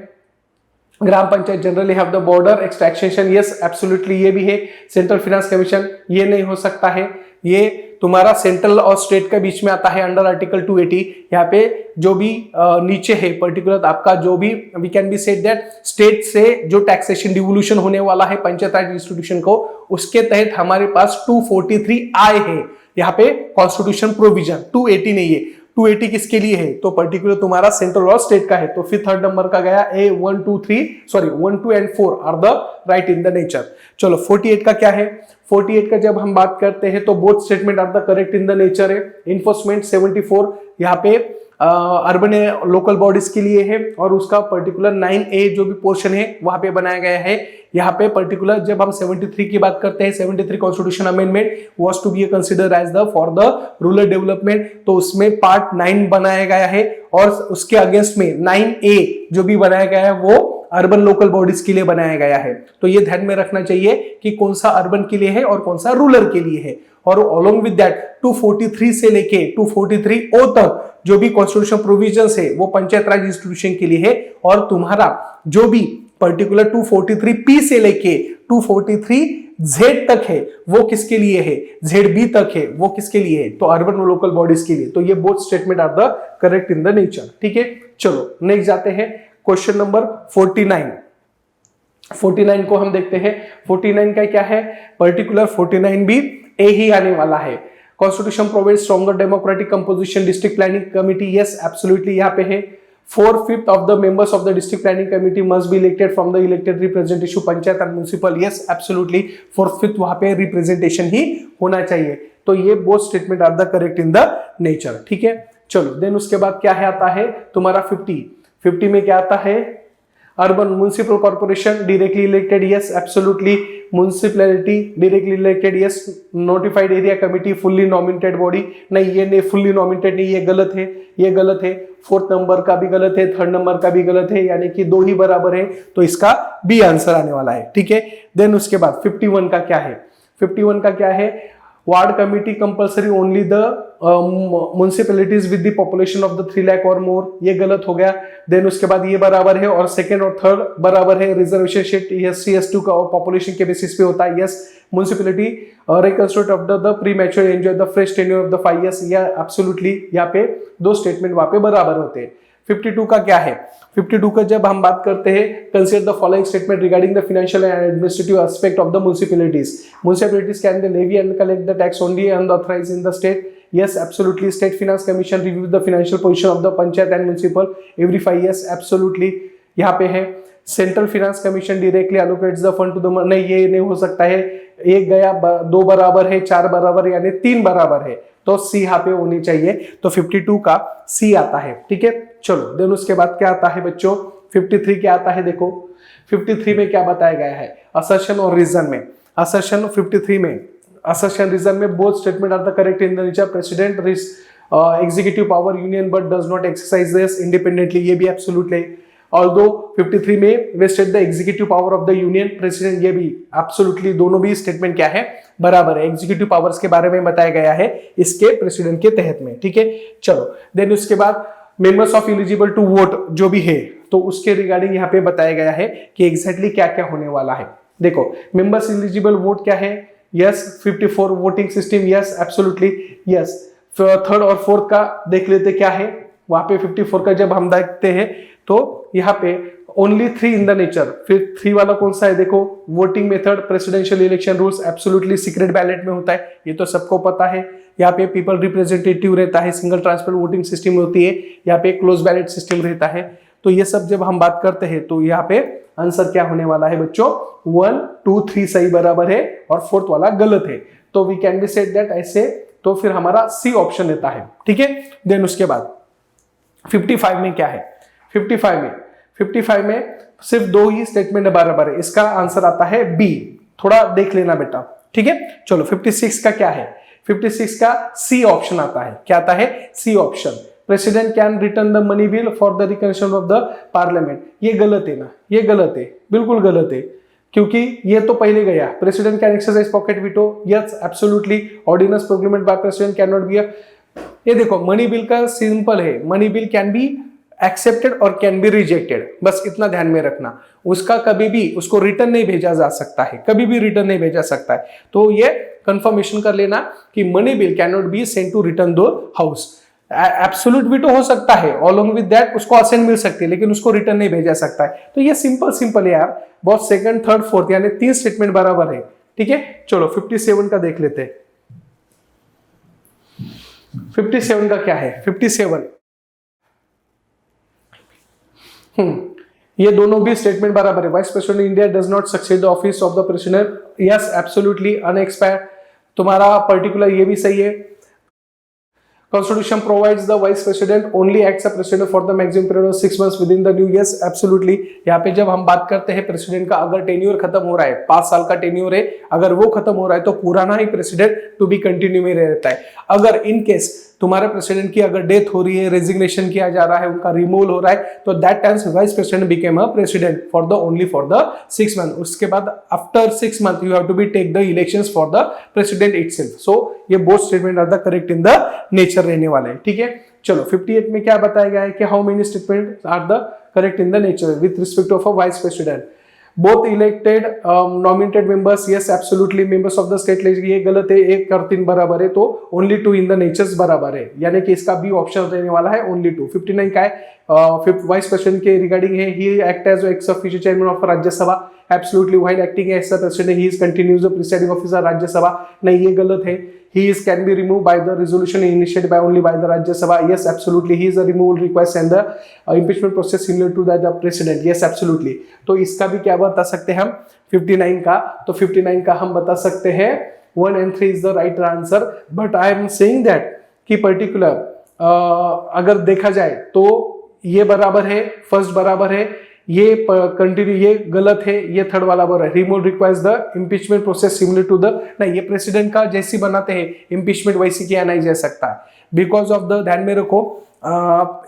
gram panchayat generally have the border extension, yes absolutely ये भी है। सेंट्रल फाइनेंस कमीशन ये नहीं हो सकता है, ये तुम्हारा सेंट्रल और स्टेट के बीच में आता है अंडर आर्टिकल 280। यहाँ पे जो भी नीचे है पर्टिकुलर आपका जो भी, we can be said that state से जो टैक्सेशन डिवोल्यूशन होने वाला है पंचायत राज इंस्टीट्यूशन को, उसके तहत हमारे पास 243 आए हैं यहाँ पे कॉन्स्टिट्यूशन प्रोविजन, 280 नहीं है। 280 किसके लिए है, तो पर्टिकुलर तुम्हारा सेंट्रल और स्टेट का है। तो फिर 3rd नंबर का गया A, 1, 2 and 4 are the right in the nature. चलो 48 का क्या है, 48 का जब हम बात करते हैं तो both statement are the correct in the nature है। इन्फोर्समेंट 74 यहाँ पे अर्बन लोकल बॉडीज के लिए है और उसका पर्टिकुलर 9A जो भी पोर्शन है वहां पे बनाया गया है। यहाँ पे पर्टिकुलर जब हम 73 की बात करते हैं, 73 constitution amendment was to be consider as the for the rural development, तो उसमें पार्ट 9 बनाया गया है और उसके अगेंस्ट में 9A जो भी बनाया गया है वो अर्बन लोकल बॉडीज के लिए बनाया गया है। तो ये ध्यान में रखना चाहिए कि कौन सा अर्बन के लिए है और कौन सा रूरल के लिए है। और अलोंग विद दैट 243 से लेके 243O तक जो भी कॉन्स्टिट्यूशन प्रोविजंस है वो पंचायत राज इंस्टीट्यूशन के लिए है, और तुम्हारा जो भी पर्टिकुलर 243P से लेके 243 जेड तक है वो किसके लिए है, जेड बी तक है वो किसके लिए है, तो अर्बन और लोकल बॉडीज के लिए। तो ये both statement are the correct in the nature. ठीक है, चलो नेक्स्ट जाते हैं क्वेश्चन नंबर 49। 49 को हम देखते हैं। 49 का क्या है, पर्टिकुलर 49 भी ए ही आने वाला है। Constitution provides stronger democratic composition district planning committee, yes absolutely यहाँ पे है। 4/5 of the members of the district planning committee must be elected from the elected representative panchayat and municipal, yes absolutely 4/5 वहां पे रिप्रेजेंटेशन ही होना चाहिए। तो ये both statement are the correct in the nature. ठीक है, चलो देन उसके बाद क्या है आता है तुम्हारा 50 में क्या आता है, urban municipal corporation directly elected, yes absolutely. Municipality directly elected, yes. Notified area committee fully nominated body, नहीं ये नहीं, फुल्ली नॉमिनेटेड नहीं, ये गलत है, ये गलत है। 4th नंबर का भी गलत है, 3rd नंबर का भी गलत है, यानी कि दो ही बराबर है, तो इसका बी आंसर आने वाला है। ठीक है, देन उसके बाद 51 का क्या है, 51 का क्या है, ward committee compulsory only the municipalities with the population of the 3 lakh और मोर, ये गलत हो गया। देन उसके बाद ये बराबर है और सेकंड और थर्ड बराबर है। रिजर्वेशन शीट एससी एसटी का पॉपुलेशन के बेसिस पे होता है, yes. Municipality reconstruct of the pre mature enjoy the fresh tenure of the 5 years, या एब्सोल्युटली यहाँ पे दो स्टेटमेंट वहां पे बराबर होते हैं। 52 का क्या है, 52 का जब हम बात करते हैं, consider the following statement regarding the financial and administrative aspect of the municipalities. Municipalities can they levy and collect the tax only and authorise in the state, yes absolutely। state finance commission review the financial position of the panchayat and municipal every 5 years, absolutely। यहाँ पे है central finance commission directly allocates the fund to the, नहीं ये नहीं हो सकता है, एक गया, दो बराबर है, 4 बराबर यानी 3 बराबर है, तो सी यहाँ पे होनी चाहिए। तो 52 का सी आता है। ठीक है, चलो देन उसके बाद क्या आता है बच्चों, 53 क्या आता है, देखो 53 में क्या बताया गया है, असर्शन और रीजन में। असर्शन 53 में, assertion reason में both statement are the correct in the nature। president is executive power union but does not exercise this independently, ये भी absolutely। although 53 में vested the executive power of the union president, ये भी absolutely, दोनों भी statement क्या है, बराबर है। executive powers के बारे में बताया गया है इसके president के तहत में। ठीक है, चलो देन उसके बाद members of eligible to vote जो भी है, तो उसके रिगार्डिंग यहाँ पे बताया गया है कि exactly क्या क्या होने वाला है। देखो members eligible vote क्या है, yes 54 voting system, yes absolutely, yes. Third और फोर्थ का देख लेते क्या है, वहां पे 54 का जब हम देखते हैं तो यहाँ पे ओनली 3 इन द नेचर। फिर 3 वाला कौन सा है, देखो voting method, presidential election rules, absolutely secret ballot में होता है, ये तो सबको पता है। यहाँ पे पीपल रिप्रेजेंटेटिव रहता है, सिंगल ट्रांसफर वोटिंग सिस्टम होती है, यहाँ पे क्लोज बैलेट सिस्टम रहता है। तो ये सब जब हम बात करते हैं तो यहाँ पे आंसर क्या होने वाला है बच्चों, 1 2 3 सही बराबर है और 4th वाला गलत है। तो we can be said that ऐसे, तो फिर हमारा सी ऑप्शन रहता है। ठीक है, देन उसके बाद 55 में क्या है, 55 में सिर्फ 2 ही स्टेटमेंट बराबर है, इसका आंसर आता है बी। थोड़ा देख लेना बेटा। ठीक है, चलो 56 का क्या है, 56 का सी ऑप्शन आता है, क्या आता है, C option. President can return the money bill for the reconsideration of the parliament, ये गलत है ना, ये गलत है, बिल्कुल गलत है, क्योंकि ये तो पहले गया। President can exercise pocket veto, yes absolutely. Ordinance proclamation by president can not be a, ये देखो मनी बिल का सिंपल है, money bill can be accepted और कैन बी रिजेक्टेड, बस इतना ध्यान में रखना। उसका कभी भी उसको रिटर्न नहीं भेजा जा सकता है, कभी भी रिटर्न नहीं भेजा सकता है। तो ये कंफर्मेशन कर लेना कि money bill can not be sent to return the house. Absolute veto हो सकता है, अलोंग विद दैट उसको असेंट मिल सकती है, लेकिन उसको रिटर्न नहीं भेजा सकता है। तो ये सिंपल है यार, बहुत सेकंड थर्ड फोर्थ यानी 3 स्टेटमेंट बराबर है। ठीक है, चलो 57 का देख लेते हैं। 57 का क्या है, 57 ये दोनों भी स्टेटमेंट बराबर है। Vice president India does not succeed the office of the president, yes absolutely unexpired, तुम्हारा पर्टिकुलर ये भी सही है। Constitution provides the vice president only acts as president for the maximum period of 6 months within the new years, absolutely। यहाँ पे जब हम बात करते हैं प्रेसिडेंट का, अगर टेन्योर खत्म हो रहा है, 5 साल का टेन्योर है, अगर वो खत्म हो रहा है तो पुराना ही प्रेसिडेंट टू बी कंटिन्यू में रहता है। अगर इन केस तुम्हारे प्रेसिडेंट की अगर डेथ हो रही है, रेजिग्नेशन किया जा रहा है, उनका रिमूवल हो रहा है, तो that times vice president became a president for the only for the 6 month. उसके बाद after 6 month you have to be take the elections for the president itself. So ये both statement are the correct in the nature रहने वाले हैं। ठीक है, चलो 58 में क्या बताया गया है कि how many statement are the correct in the nature with respect of a vice president. Both elected nominated members, yes absolutely members of the state legislature, ये गलत है, 1 और 3 बराबर है, तो ओनली 2 इन द नेचर्स बराबर है, यानी कि इसका बी ऑप्शन रहने वाला है ओनली 2। 59 का है वाइस प्रेसिडेंट के रिगार्डिंग है, he act as ex official chairman of Rajya Sabha, absolutely while acting as president he is continues the presiding officer Rajya Sabha, नहीं ये गलत है। He is can be removed by the resolution initiated by only by the Rajya Sabha. Yes, absolutely. He is a removal request and the impeachment process similar to that the president. Yes, absolutely. तो इसका भी क्या बता सकते हैं हम 59 का, तो 59 का हम बता सकते हैं 1 and 3 is the right answer. But I am saying that कि particular अगर देखा जाए तो ये बराबर है, फर्स्ट बराबर है, ये कंटिन्यू, ये गलत है, ये थर्ड वाला बराबर है। Remove requires the impeachment process similar to the, नहीं ये प्रेसिडेंट का जैसी बनाते हैं इम्पीचमेंट वैसी किया नहीं जा सकता बिकॉज ऑफ द, ध्यान में रखो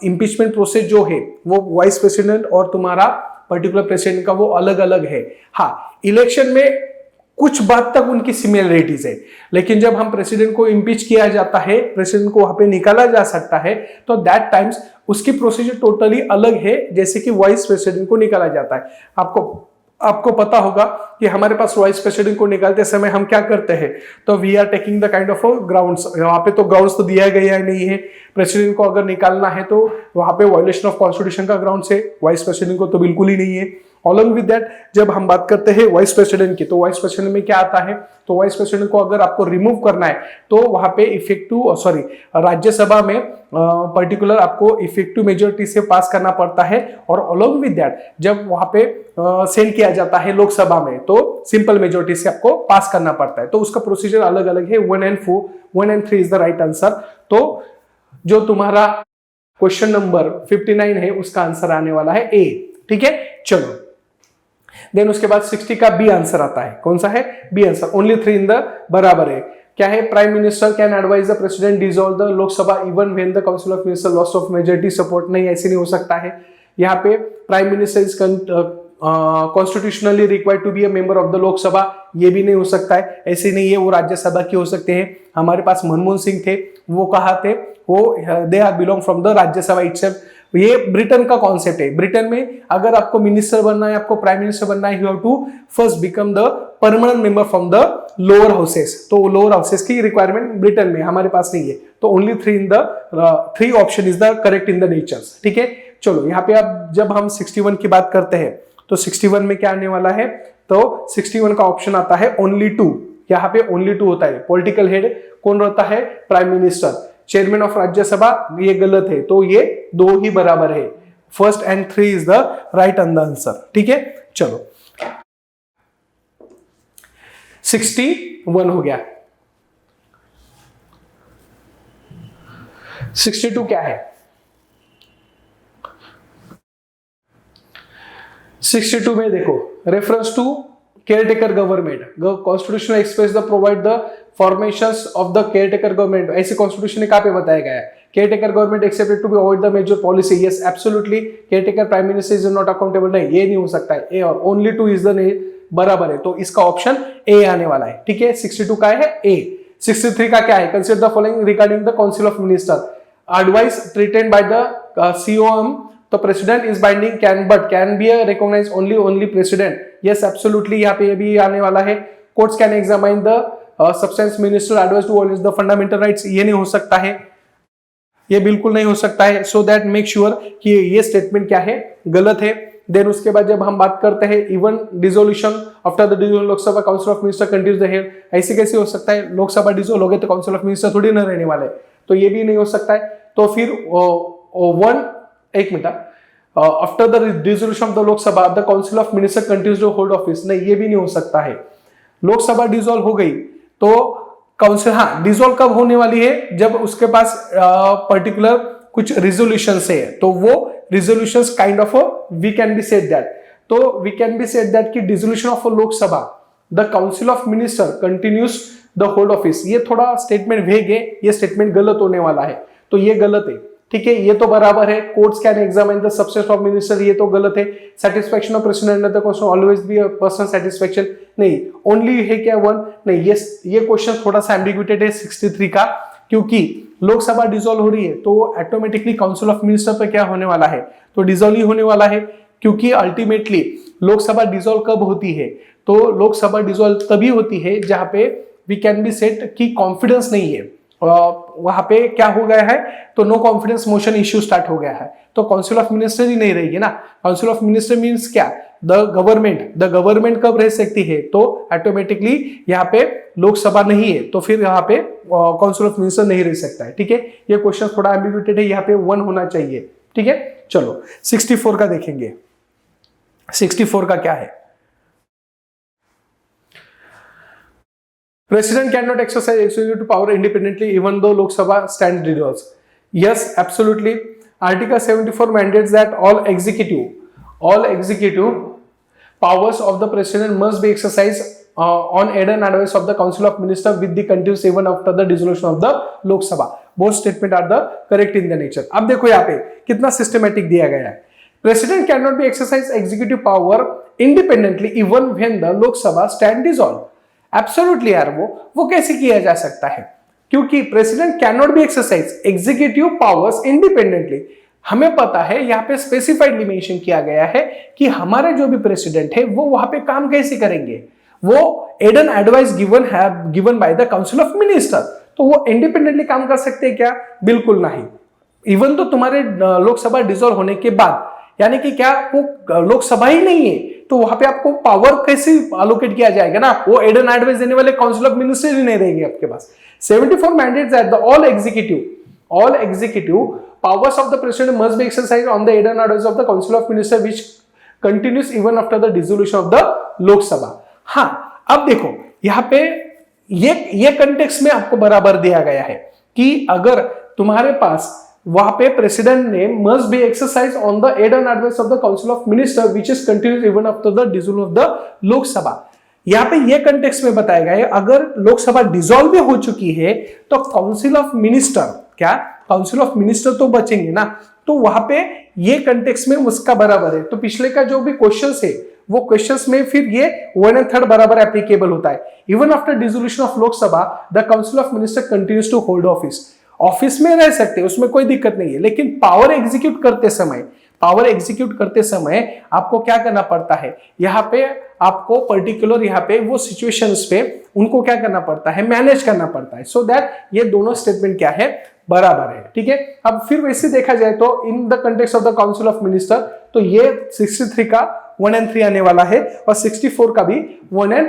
इम्पीचमेंट प्रोसेस जो है वो वाइस प्रेसिडेंट और तुम्हारा पर्टिकुलर प्रेसिडेंट का वो अलग अलग है। हाँ, इलेक्शन में कुछ बात तक उनकी सिमिलरिटीज है, लेकिन जब हम प्रेसिडेंट को इम्पीच किया जाता है, प्रेसिडेंट को वहां पे निकाला जा सकता है, तो दैट टाइम्स उसकी प्रोसीजर टोटली अलग है जैसे कि वाइस प्रेसिडेंट को निकाला जाता है। आपको पता होगा कि हमारे पास वाइस प्रेसिडेंट को निकालते समय हम क्या करते हैं, तो we are taking the kind of grounds, वहां पे तो ग्राउंड्स तो दिया गया नहीं है, प्रेसिडेंट को अगर निकालना है तो वहां पे वायलेशन ऑफ कॉन्स्टिट्यूशन का ग्राउंड है, वाइस प्रेसिडेंट को तो बिल्कुल ही नहीं है। अलॉन्ग विद दैट जब हम बात करते हैं वाइस प्रेसिडेंट की, तो वाइस प्रेसिडेंट में क्या आता है, तो वाइस प्रेसिडेंट को अगर आपको रिमूव करना है तो वहां पे इफेक्टिव राज्यसभा में पर्टिकुलर आपको इफेक्टिव मेजोरिटी से पास करना पड़ता है, और अलॉन्ग विद दैट जब वहां पे सेंड किया जाता है लोकसभा में तो सिंपल मेजोरिटी से आपको पास करना पड़ता है, तो उसका प्रोसीजर अलग अलग है। 1 and 3 is the right answer. तो जो तुम्हारा क्वेश्चन नंबर 59 है उसका आंसर आने वाला है ए, ठीक है। चलो देन उसके बाद 60 का बी आंसर आता है, कौन सा है, B answer, only 3 in the बराबर है। क्या है, prime minister can advise the president dissolve the Lok Sabha even when the council of minister loss of majority support, नहीं ऐसे नहीं हो सकता है। यहाँ पे prime minister is constitutionally required to be a member of the Lok Sabha, ये भी नहीं हो सकता है, ऐसे नहीं है, वो राज्यसभा के हो सकते हैं। हमारे पास मनमोहन सिंह थे, वो कहा थे, वो they are belong from the Rajya Sabha itself. ये ब्रिटेन का कॉन्सेप्ट है, ब्रिटेन में अगर आपको मिनिस्टर बनना है, आपको प्राइम मिनिस्टर बनना है, you have to first become the permanent member from the lower houses, तो लोअर हाउसेस की रिक्वायरमेंट ब्रिटेन में, हमारे पास नहीं है, तो only 3 option is the correct in the natures, ठीक है। चलो यहाँ पे अब जब हम 61 की बात करते हैं तो 61 में क्या आने वाला है, तो 61 का ऑप्शन आता है ओनली 2, यहाँ पे ओनली 2 होता है। पॉलिटिकल हेड कौन रहता है, prime minister, chairman of Rajya Sabha, ये गलत है, तो ये 2 ही बराबर है। 1 and 3 is the right answer, ठीक है। चलो 61 हो गया। 62 क्या है, 62 में देखो, reference to caretaker government, constitution express the provide the formations of the caretaker government, ऐसे कॉन्स्टिट्यूशन ने कहां पे बताया गया है, caretaker government expected to be avoid the major policy, yes absolutely, caretaker prime minister is not accountable, नहीं ये नहीं हो सकता है, ए, और ओनली 2 इज द बराबर है, तो इसका ऑप्शन ए आने वाला है, ठीक है। 62 का है ए। 63 का क्या है, consider the following regarding the council of minister, advice written by the COM, तो president is binding, can be recognise only president, yes absolutely, यहाँ पे ये भी आने वाला है। Courts can examine the substance minister advice to always the fundamental rights, ये नहीं हो सकता है, ये बिल्कुल नहीं हो सकता है। सो दैट मेक श्योर कि ये स्टेटमेंट क्या है, गलत है। देन उसके बाद जब हम बात करते हैं even dissolution after the dissolution Lok Sabha council of minister continues the head, ऐसे कैसे हो सकता है, लोकसभा डिसोल्व हो गए तो काउंसिल ऑफ मिनिस्टर थोड़ी ना रहने वाले, तो ये भी नहीं हो सकता है। तो फिर एक minute, after the dissolution of the Lok Sabha the council of minister continues to hold office, नहीं ये भी नहीं हो सकता है। लोकसभा डिसोल्व हो गई तो काउंसिल, हाँ डिसोल्व कब होने वाली है, जब उसके पास पर्टिकुलर कुछ रिजोल्यूशन है, तो वो resolutions kind of we can be said that, तो we can be said that कि dissolution of Lok Sabha the council of minister continues the hold office, ये थोड़ा स्टेटमेंट वेग है, ये स्टेटमेंट गलत होने वाला है, तो ये गलत है, ठीक है। ये तो बराबर है, courts can examine the substance of minister, ये तो गलत है। Satisfaction of president the question always be a personal satisfaction, नहीं ओनली है क्या 1, नहीं ये क्वेश्चन थोड़ा सा एम्बिग्यूटेड है 63 का, क्योंकि लोकसभा डिसॉल्व हो रही है तो ऑटोमेटिकली काउंसिल ऑफ मिनिस्टर पर क्या होने वाला है, तो डिसॉल्व ही होने वाला है। क्योंकि अल्टीमेटली लोकसभा डिसॉल्व कब होती है, तो लोकसभा डिसॉल्व तभी होती है जहां पे वी कैन बी सेट कि कॉन्फिडेंस नहीं है, वहां पे क्या हो गया है, तो no confidence motion issue start हो गया है, तो काउंसिल ऑफ मिनिस्टर ही नहीं रहेगी ना। काउंसिल ऑफ मिनिस्टर मींस क्या, द गवर्नमेंट कब रह सकती है, तो ऑटोमेटिकली यहाँ पे लोकसभा नहीं है, तो फिर यहाँ पे काउंसिल ऑफ मिनिस्टर नहीं रह सकता है। ठीक है, ये क्वेश्चन थोड़ा एम्बिग्यूटेड है, यहाँ पे 1 होना चाहिए। ठीक है, चलो 64 का देखेंगे। 64 का क्या है, President cannot exercise executive power independently even though Lok Sabha stands dissolved. Yes, absolutely. Article 74 mandates that all executive powers of the president must be exercised on aid and advice of the Council of Ministers with the continuous even after the dissolution of the Lok Sabha. Both statement are the correct in the nature. अब देखो यहाँ पे कितना systematic दिया गया है। President cannot be exercise executive power independently even when the Lok Sabha stand dissolved. Absolutely यार, वो कैसे किया जा सकता है, क्योंकि president can not be exercise executive powers independently. हमें पता है यहाँ पे स्पेसिफाइडली मेंशन किया गया है कि हमारे जो भी प्रेसिडेंट है वो वहां पे काम कैसे करेंगे, वो aid and advice given by the council of minister, तो वो इंडिपेंडेंटली काम कर सकते हैं क्या, बिल्कुल नहीं। इवन तो तुम्हारे लोकसभा डिसॉल्व होने के बाद, यानी कि क्या वो लोकसभा ही नहीं है, तो वहां पे आपको पावर कैसे अलोकेट किया जाएगा ना, वो एड एंड एडवाइस देने वाले काउंसिल ऑफ मिनिस्टर ही नहीं रहेंगे आपके पास। 74 mandates that the all executive powers of the president must be exercised on the aid and advice of the council of minister which continues even after the dissolution of the Lok Sabha. हाँ, अब देखो यहाँ पे ये कंटेक्स्ट में आपको बराबर दिया गया है कि अगर तुम्हारे पास वहां पे प्रेसिडेंट ने must be exercise on the aid and advice of the council of minister which is continues even after the dissolve of the Lok Sabha. यहाँ पे ये कंटेक्स्ट में बताया गया है, अगर लोकसभा डिसॉल्व भी हो चुकी है तो काउंसिल ऑफ मिनिस्टर तो बचेंगे ना, तो वहां पे ये कंटेक्स्ट में उसका बराबर है। तो पिछले का जो भी क्वेश्चंस है वो क्वेश्चंस में फिर ये 1/3 बराबर एप्लीकेबल होता है। Even after dissolution of Lok Sabha the council of minister continues to hold office में रह सकते हैं, उसमें कोई दिक्कत नहीं है, लेकिन पावर एग्जीक्यूट करते समय आपको क्या करना पड़ता है, यहाँ पे आपको पर्टिकुलर यहाँ पे वो सिचुएशंस पे उनको क्या करना पड़ता है, मैनेज करना पड़ता है, सो दैट ये दोनों स्टेटमेंट क्या है, बराबर है। ठीक है, अब फिर वैसे देखा जाए तो in the context of the council of minister, तो ये 63 का 1 and 3 आने वाला है और 64 का भी 1 and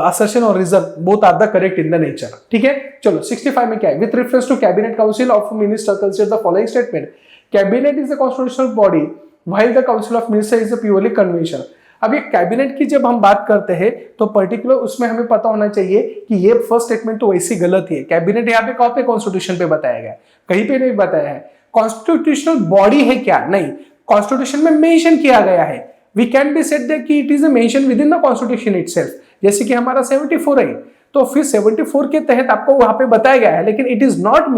assertion और reason both are the correct in the nature. ठीक है, चलो 65 में क्या है, with reference to cabinet council of minister consider the following statement, cabinet is the constitutional body while the council of minister is a purely convention. अब ये cabinet की जब हम बात करते हैं तो पर्टिकुलर उसमें हमें पता होना चाहिए कि ये फर्स्ट स्टेटमेंट तो वैसी गलत है। कैबिनेट यहाँ पे कहाँ पे, कॉन्स्टिट्यूशन पे बताया गया, कहीं पे नहीं बताया है। कॉन्स्टिट्यूशनल बॉडी है क्या, नहीं, कॉन्स्टिट्यूशन में मेंशन किया गया है। We can be said that कि it is a mention within the constitution itself, जैसे कि हमारा 74 है, तो फिर 74 के तहत आपको वहां पे बताया गया है, लेकिन it is not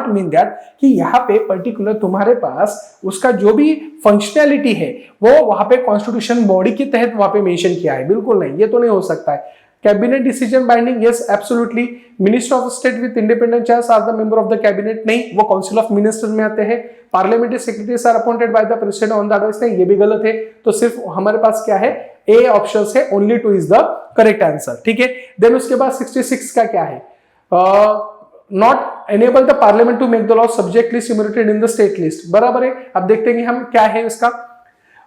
mean that कि यहाँ पे पर्टिकुलर तुम्हारे पास उसका जो भी फंक्शनैलिटी है वो वहां पे कॉन्स्टिट्यूशन बॉडी के तहत वहां पे मेंशन किया है, बिल्कुल नहीं, ये तो नहीं हो सकता है। Cabinet decision binding, yes absolutely, minister of state with independent charge are the member of the cabinet, नहीं, वो काउंसिल ऑफ मिनिस्टर में आते हैं। Parliamentary secretaries are appointed by the president on the advice, नहीं, ये भी गलत है, तो सिर्फ हमारे पास क्या है, ए ऑप्शन है, only 2 is the correct answer. ठीक है, देन उसके बाद 66 का क्या है, not enable the parliament to make the law subject list imputed in the state list, बराबर है। अब देखते हैं कि हम क्या है इसका,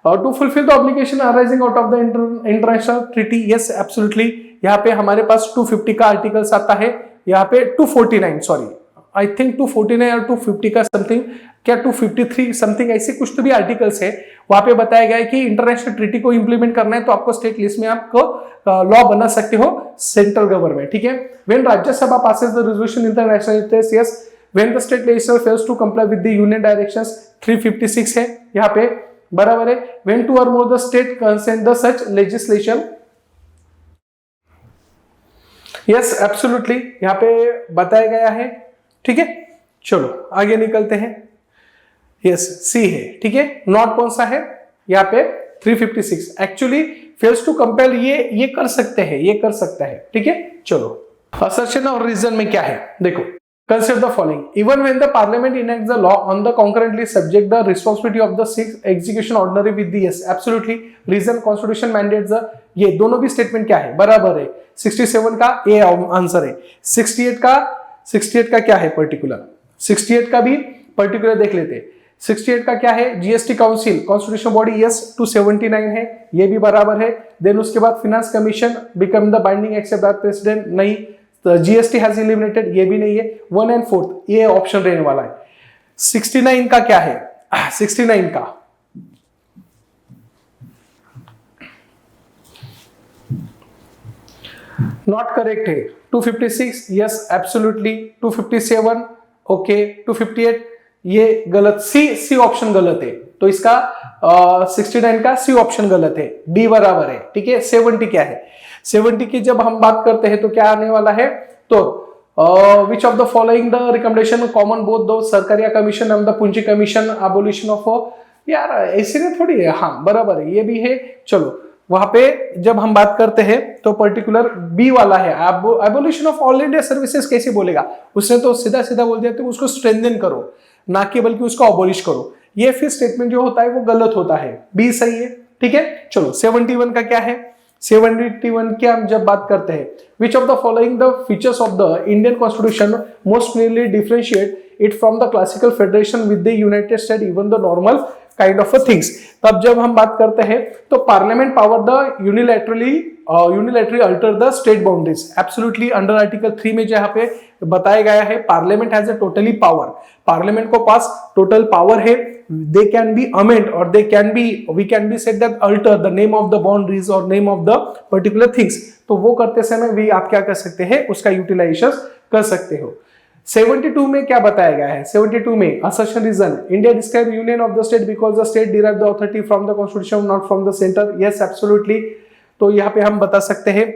to fulfil the obligation arising out of the international treaty, yes absolutely, यहाँ पे हमारे पास 250 का आर्टिकल्स आता है, यहाँ पे 249, सॉरी आई थिंक 249 और 250 का समथिंग, क्या 253 समथिंग ऐसे कुछ तो भी आर्टिकल्स है, वहां पे बताया गया है कि इंटरनेशनल ट्रीटी को इंप्लीमेंट करना है तो आपको स्टेट लिस्ट में आपको लॉ बना सकते हो सेंट्रल गवर्नमेंट। ठीक है, when Rajya Sabha passes the resolution international interest, yes, when the state legislature fails to comply with the union directions, 356 है यहाँ पे, बराबर है। When 2 or more the state consent the such legislation, yes absolutely, यहाँ पे बताया गया है। ठीक है, चलो आगे निकलते हैं, यस सी है। ठीक है, नॉट कौन सा है यहाँ पे, 356 एक्चुअली फेल्स टू कंपेल, ये कर सकते हैं, ये कर सकता है। ठीक है, चलो असर्शन और रीजन में क्या है देखो, Consider the following. Even when the parliament enacts the law on the concurrently subject the responsibility of the sixth execution ordinary with the yes. Absolutely. Reason constitution mandates the ये दोनों भी statement क्या है, बराबर है. 67 का ए आंसर है. 68 का क्या है पर्टिकुलर, 68 का भी पर्टिकुलर देख लेते हैं. 68 का क्या है, GST council constitution body yes 279 है, ये भी बराबर है. देन उसके बाद finance commission become the binding except by president, नहीं. जीएसटी हैज एलिमिनेटेड, ये भी नहीं है. 1 and 4 ये ऑप्शन रहने वाला है. 69 का क्या है, 69 का नॉट करेक्ट है. 256 यस एब्सोल्युटली. 257 ओके. 258 ये गलत, सी ऑप्शन गलत है, तो इसका 69 का सी ऑप्शन गलत है, डी बराबर है. ठीक है. 70 क्या है, 70 की जब हम बात करते हैं तो क्या आने वाला है, तो विच of the following the recommendation common both दो सरकारिया कमीशन एंड द पूंजी कमीशन अबोलिशन ऑफ, यार ऐसे नहीं थोड़ी है, हाँ बराबर है, ये भी है. चलो वहां पे जब हम बात करते हैं तो पर्टिकुलर बी वाला है, abolition of all India services कैसे बोलेगा, उसने तो सीधा सीधा बोल दिया, तो उसको स्ट्रेंथन करो ना कि बल्कि उसको अबोलिश करो. ये फिर स्टेटमेंट जो होता है वो गलत होता है, बी सही है. ठीक है. चलो 71 का क्या है, 71 की हम जब बात करते हैं, विच of the following the features of the Indian constitution most clearly differentiate it from the classical federation with the United state even the normal kind of things. तब जब हम बात करते हैं तो parliament power the unilaterally alter the state boundaries. Absolutely under article 3 में जहां पे बताया गया है parliament has a totally power, parliament को पास टोटल पावर है. they can be amend or we can be said that alter the name of the boundaries or name of the particular things. तो वो करते समय भी आप क्या कर सकते हैं, उसका यूटिलाइजेशन कर सकते हो. 72 में क्या बताया गया है, 72 में assertion reason India describe union of the state because the state derive the authority from the constitution not from the center. yes absolutely. तो यहाँ पे हम बता सकते हैं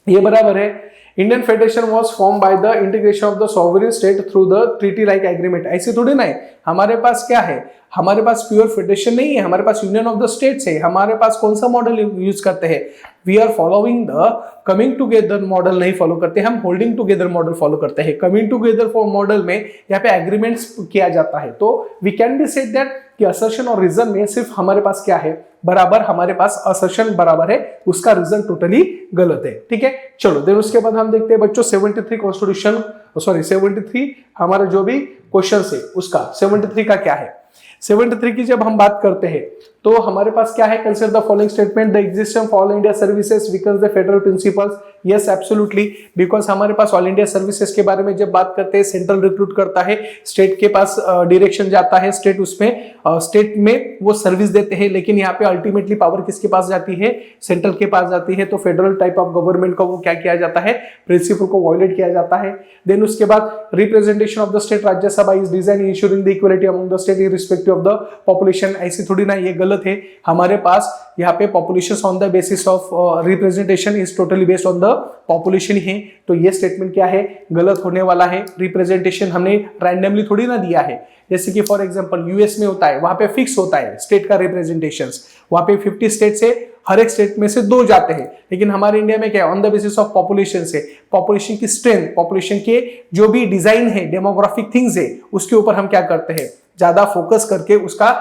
ये बराबर है. Indian federation was form by the integration of the sovereign state through the treaty like agreement. ऐसे थोड़ी ना है, हमारे पास क्या है, हमारे पास प्योर फेडरेशन नहीं है, हमारे पास यूनियन ऑफ द स्टेट्स है. हमारे पास कौन सा मॉडल यूज करते हैं, we are following the coming together model नहीं फॉलो करते, हम होल्डिंग टुगेदर मॉडल फॉलो करते हैं. कमिंग टुगेदर मॉडल में यहाँ पे एग्रीमेंट्स किया जाता है. तो we can be said that कि असर्शन और रीजन में सिर्फ हमारे पास क्या है, बराबर, हमारे पास असर्शन बराबर है, उसका रीजन टोटली गलत है. ठीक है. चलो देन उसके बाद हम देखते हैं बच्चों 73 कॉन्स्टिट्यूशन, सॉरी 73 हमारा जो भी क्वेश्चन है उसका 73 का क्या है. 73 की जब हम बात करते हैं तो हमारे पास क्या है, consider the following statement the existence of all India services because the federal principles. Yes absolutely, because हमारे पास ऑल इंडिया सर्विसेज के बारे में जब बात करते हैं, सेंट्रल रिक्रूट करता है, स्टेट के पास डायरेक्शन जाता है, स्टेट उसमें स्टेट में वो सर्विस देते हैं, लेकिन यहाँ पे अल्टीमेटली पावर किसके पास जाती है, सेंट्रल के पास जाती है. तो फेडरल टाइप ऑफ गवर्नमेंट का वो क्या किया जाता है, प्रिंसिपल को वायलेट किया जाता है. देन उसके बाद representation of the state Rajya Sabha is design ensuring the equality among the state irrespective of the population. ऐसी थोड़ी ना, ये गलत है. हमारे पास यहाँ पे population on the basis of representation is totally based on the population है. तो ये स्टेटमेंट क्या है, गलत होने वाला है. रिप्रेजेंटेशन हमने रैंडमली थोड़ी ना दिया है, जैसे कि फॉर एग्जांपल यूएस में होता है, वहां पे फिक्स होता है स्टेट का रिप्रेजेंटेशन, वहां पे 50 स्टेट से हर एक स्टेट में से 2 जाते हैं. लेकिन हमारे इंडिया में क्या है, on the basis of population से, पॉपुलेशन की स्ट्रेंथ, पॉपुलेशन के जो भी डिजाइन है, डेमोग्राफिक थिंग्स है, उसके ऊपर हम क्या करते हैं, ज्यादा फोकस करके उसका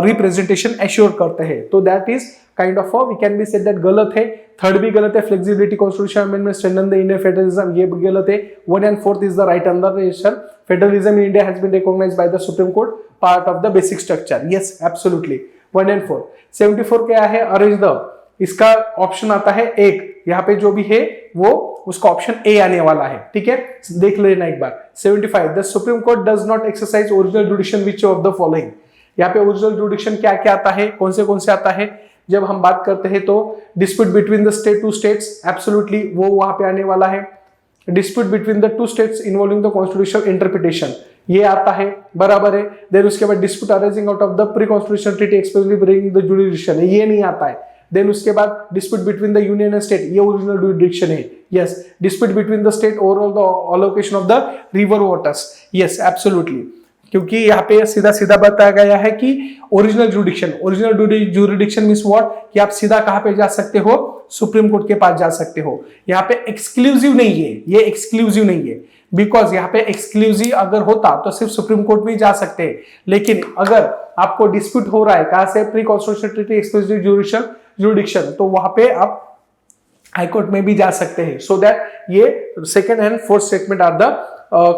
रिप्रेजेंटेशन एश्योर करते हैं. तो that is kind of we can be said that गलत है. थर्ड भी गलत है, flexibility constitution amendment strengthen the Indian federalism, ये भी गलत है. 1 and 4 is the right answer. Federalism in India has been recognised by the supreme court, part of the basic structure. Yes absolutely. 1 and 4. 74 क्या है, arrange the, इसका option आता है 1, यहाँ पे जो भी है वो उसका ऑप्शन ए आने वाला है. ठीक है, देख लेना एक बार. 75 the supreme court does not exercise original जुडिक्शन which of the following. यहाँ पे ओरिजिनल जुडिक्शन क्या क्या आता है, कौन से आता है. जब हम बात करते हैं तो dispute between the state to states, absolutely वो वहां पे आने वाला है. Dispute between the 2 states involving the constitutional interpretation, ये आता है, बराबर है. देन उसके बाद dispute arising out of the pre constitutional treaty expressly bringing the jurisdiction, ये नहीं आता है. देन उसके बाद dispute between the union and state, ये ओरिजिनल जुडिक्शन है. Yes. Dispute between the state overall the allocation of the river waters, yes absolutely, क्योंकि यहाँ पे सीधा सीधा बताया गया है कि ओरिजिनल जुरिडिक्शन मींस व्हाट, कि आप सीधा कहां पे जा सकते हो, सुप्रीम कोर्ट के पास जा सकते हो। यहाँ पे एक्सक्लूसिव नहीं है, ये एक्सक्लूसिव नहीं है, बिकॉज यहाँ पे एक्सक्लूसिव अगर होता तो सिर्फ सुप्रीम कोर्ट में जा सकते हैं, लेकिन अगर आपको डिस्प्यूट हो रहा है कहां से, प्री कॉन्स्टिट्यूशनल एक्सक्लूसिव जुरिडिक्शन, तो वहां पे आप हाईकोर्ट में भी जा सकते हैं। सो दैट ये second and fourth statement are the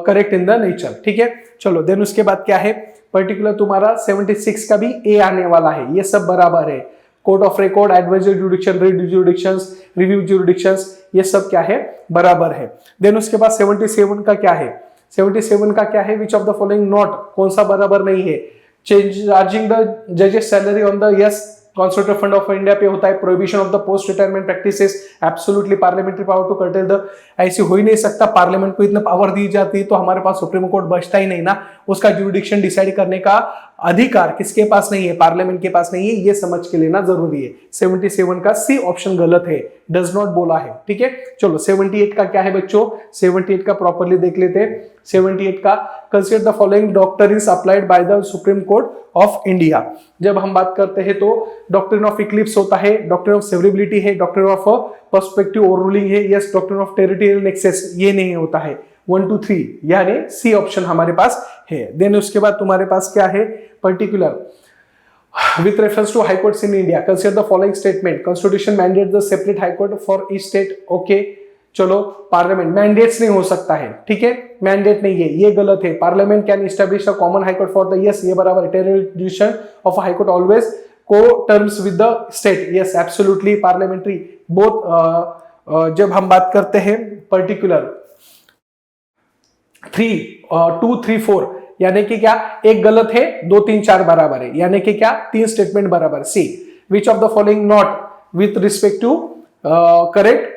correct in the nature, ठीक है। चलो देन उसके बाद क्या है, पर्टिकुलर तुम्हारा 76 का भी ए आने वाला है, ये सब बराबर है। Court of record, advisory jurisdiction, writ jurisdictions, review jurisdictions, ये सब क्या है, बराबर है। देन उसके बाद 77 का क्या है, 77 का क्या है, which of the following not, कौन सा बराबर नहीं है, चार्जिंग द जजेस salary on the, yes constitution fund of India पे होता है। Prohibition of the post retirement practices, absolutely parliamentary power to curtail the, ऐसी हो ही नहीं सकता, पार्लियामेंट को इतना पावर दी जाती है तो हमारे पास सुप्रीम कोर्ट बचता ही नहीं ना, उसका जुरिडिक्शन डिसाइड करने का अधिकार किसके पास नहीं है, पार्लियामेंट के पास नहीं है, ये समझ के लेना जरूरी है। 77 का सी ऑप्शन गलत है, डज नॉट बोला है, ठीक है। चलो 78 का क्या है बच्चों, 78 का प्रॉपर्ली देख लेते हैं। 78 का, consider the following doctrines applied by the supreme court of India. जब हम बात करते हैं तो डॉक्ट्रिन ऑफ इक्लिप्स होता है, डॉक्ट्रिन ऑफ सेवरेबिलिटी है, doctrine of perspective over ruling है, yes doctrine of territorial nexus, ये नहीं होता है। 1 2 3 यानी सी ऑप्शन हमारे पास है। देन उसके बाद तुम्हारे पास क्या है, particular with reference to high courts in India, consider the following statement, constitution mandates the separate high court for each state, okay। चलो पार्लियामेंट मैंडेट्स नहीं हो सकता है, ठीक है, मैंडेट नहीं है, ये गलत है। Parliament can establish a common high court for the, yes ये बराबर है। Territorial jurisdiction of high court always को terms with the state, yes absolutely parliamentary both. जब हम बात करते हैं पर्टिकुलर 3 2 3 4 यानी कि क्या, एक गलत है, 2 3 4 बराबर है, यानी कि क्या, 3 स्टेटमेंट बराबर। See which of the following not with respect to correct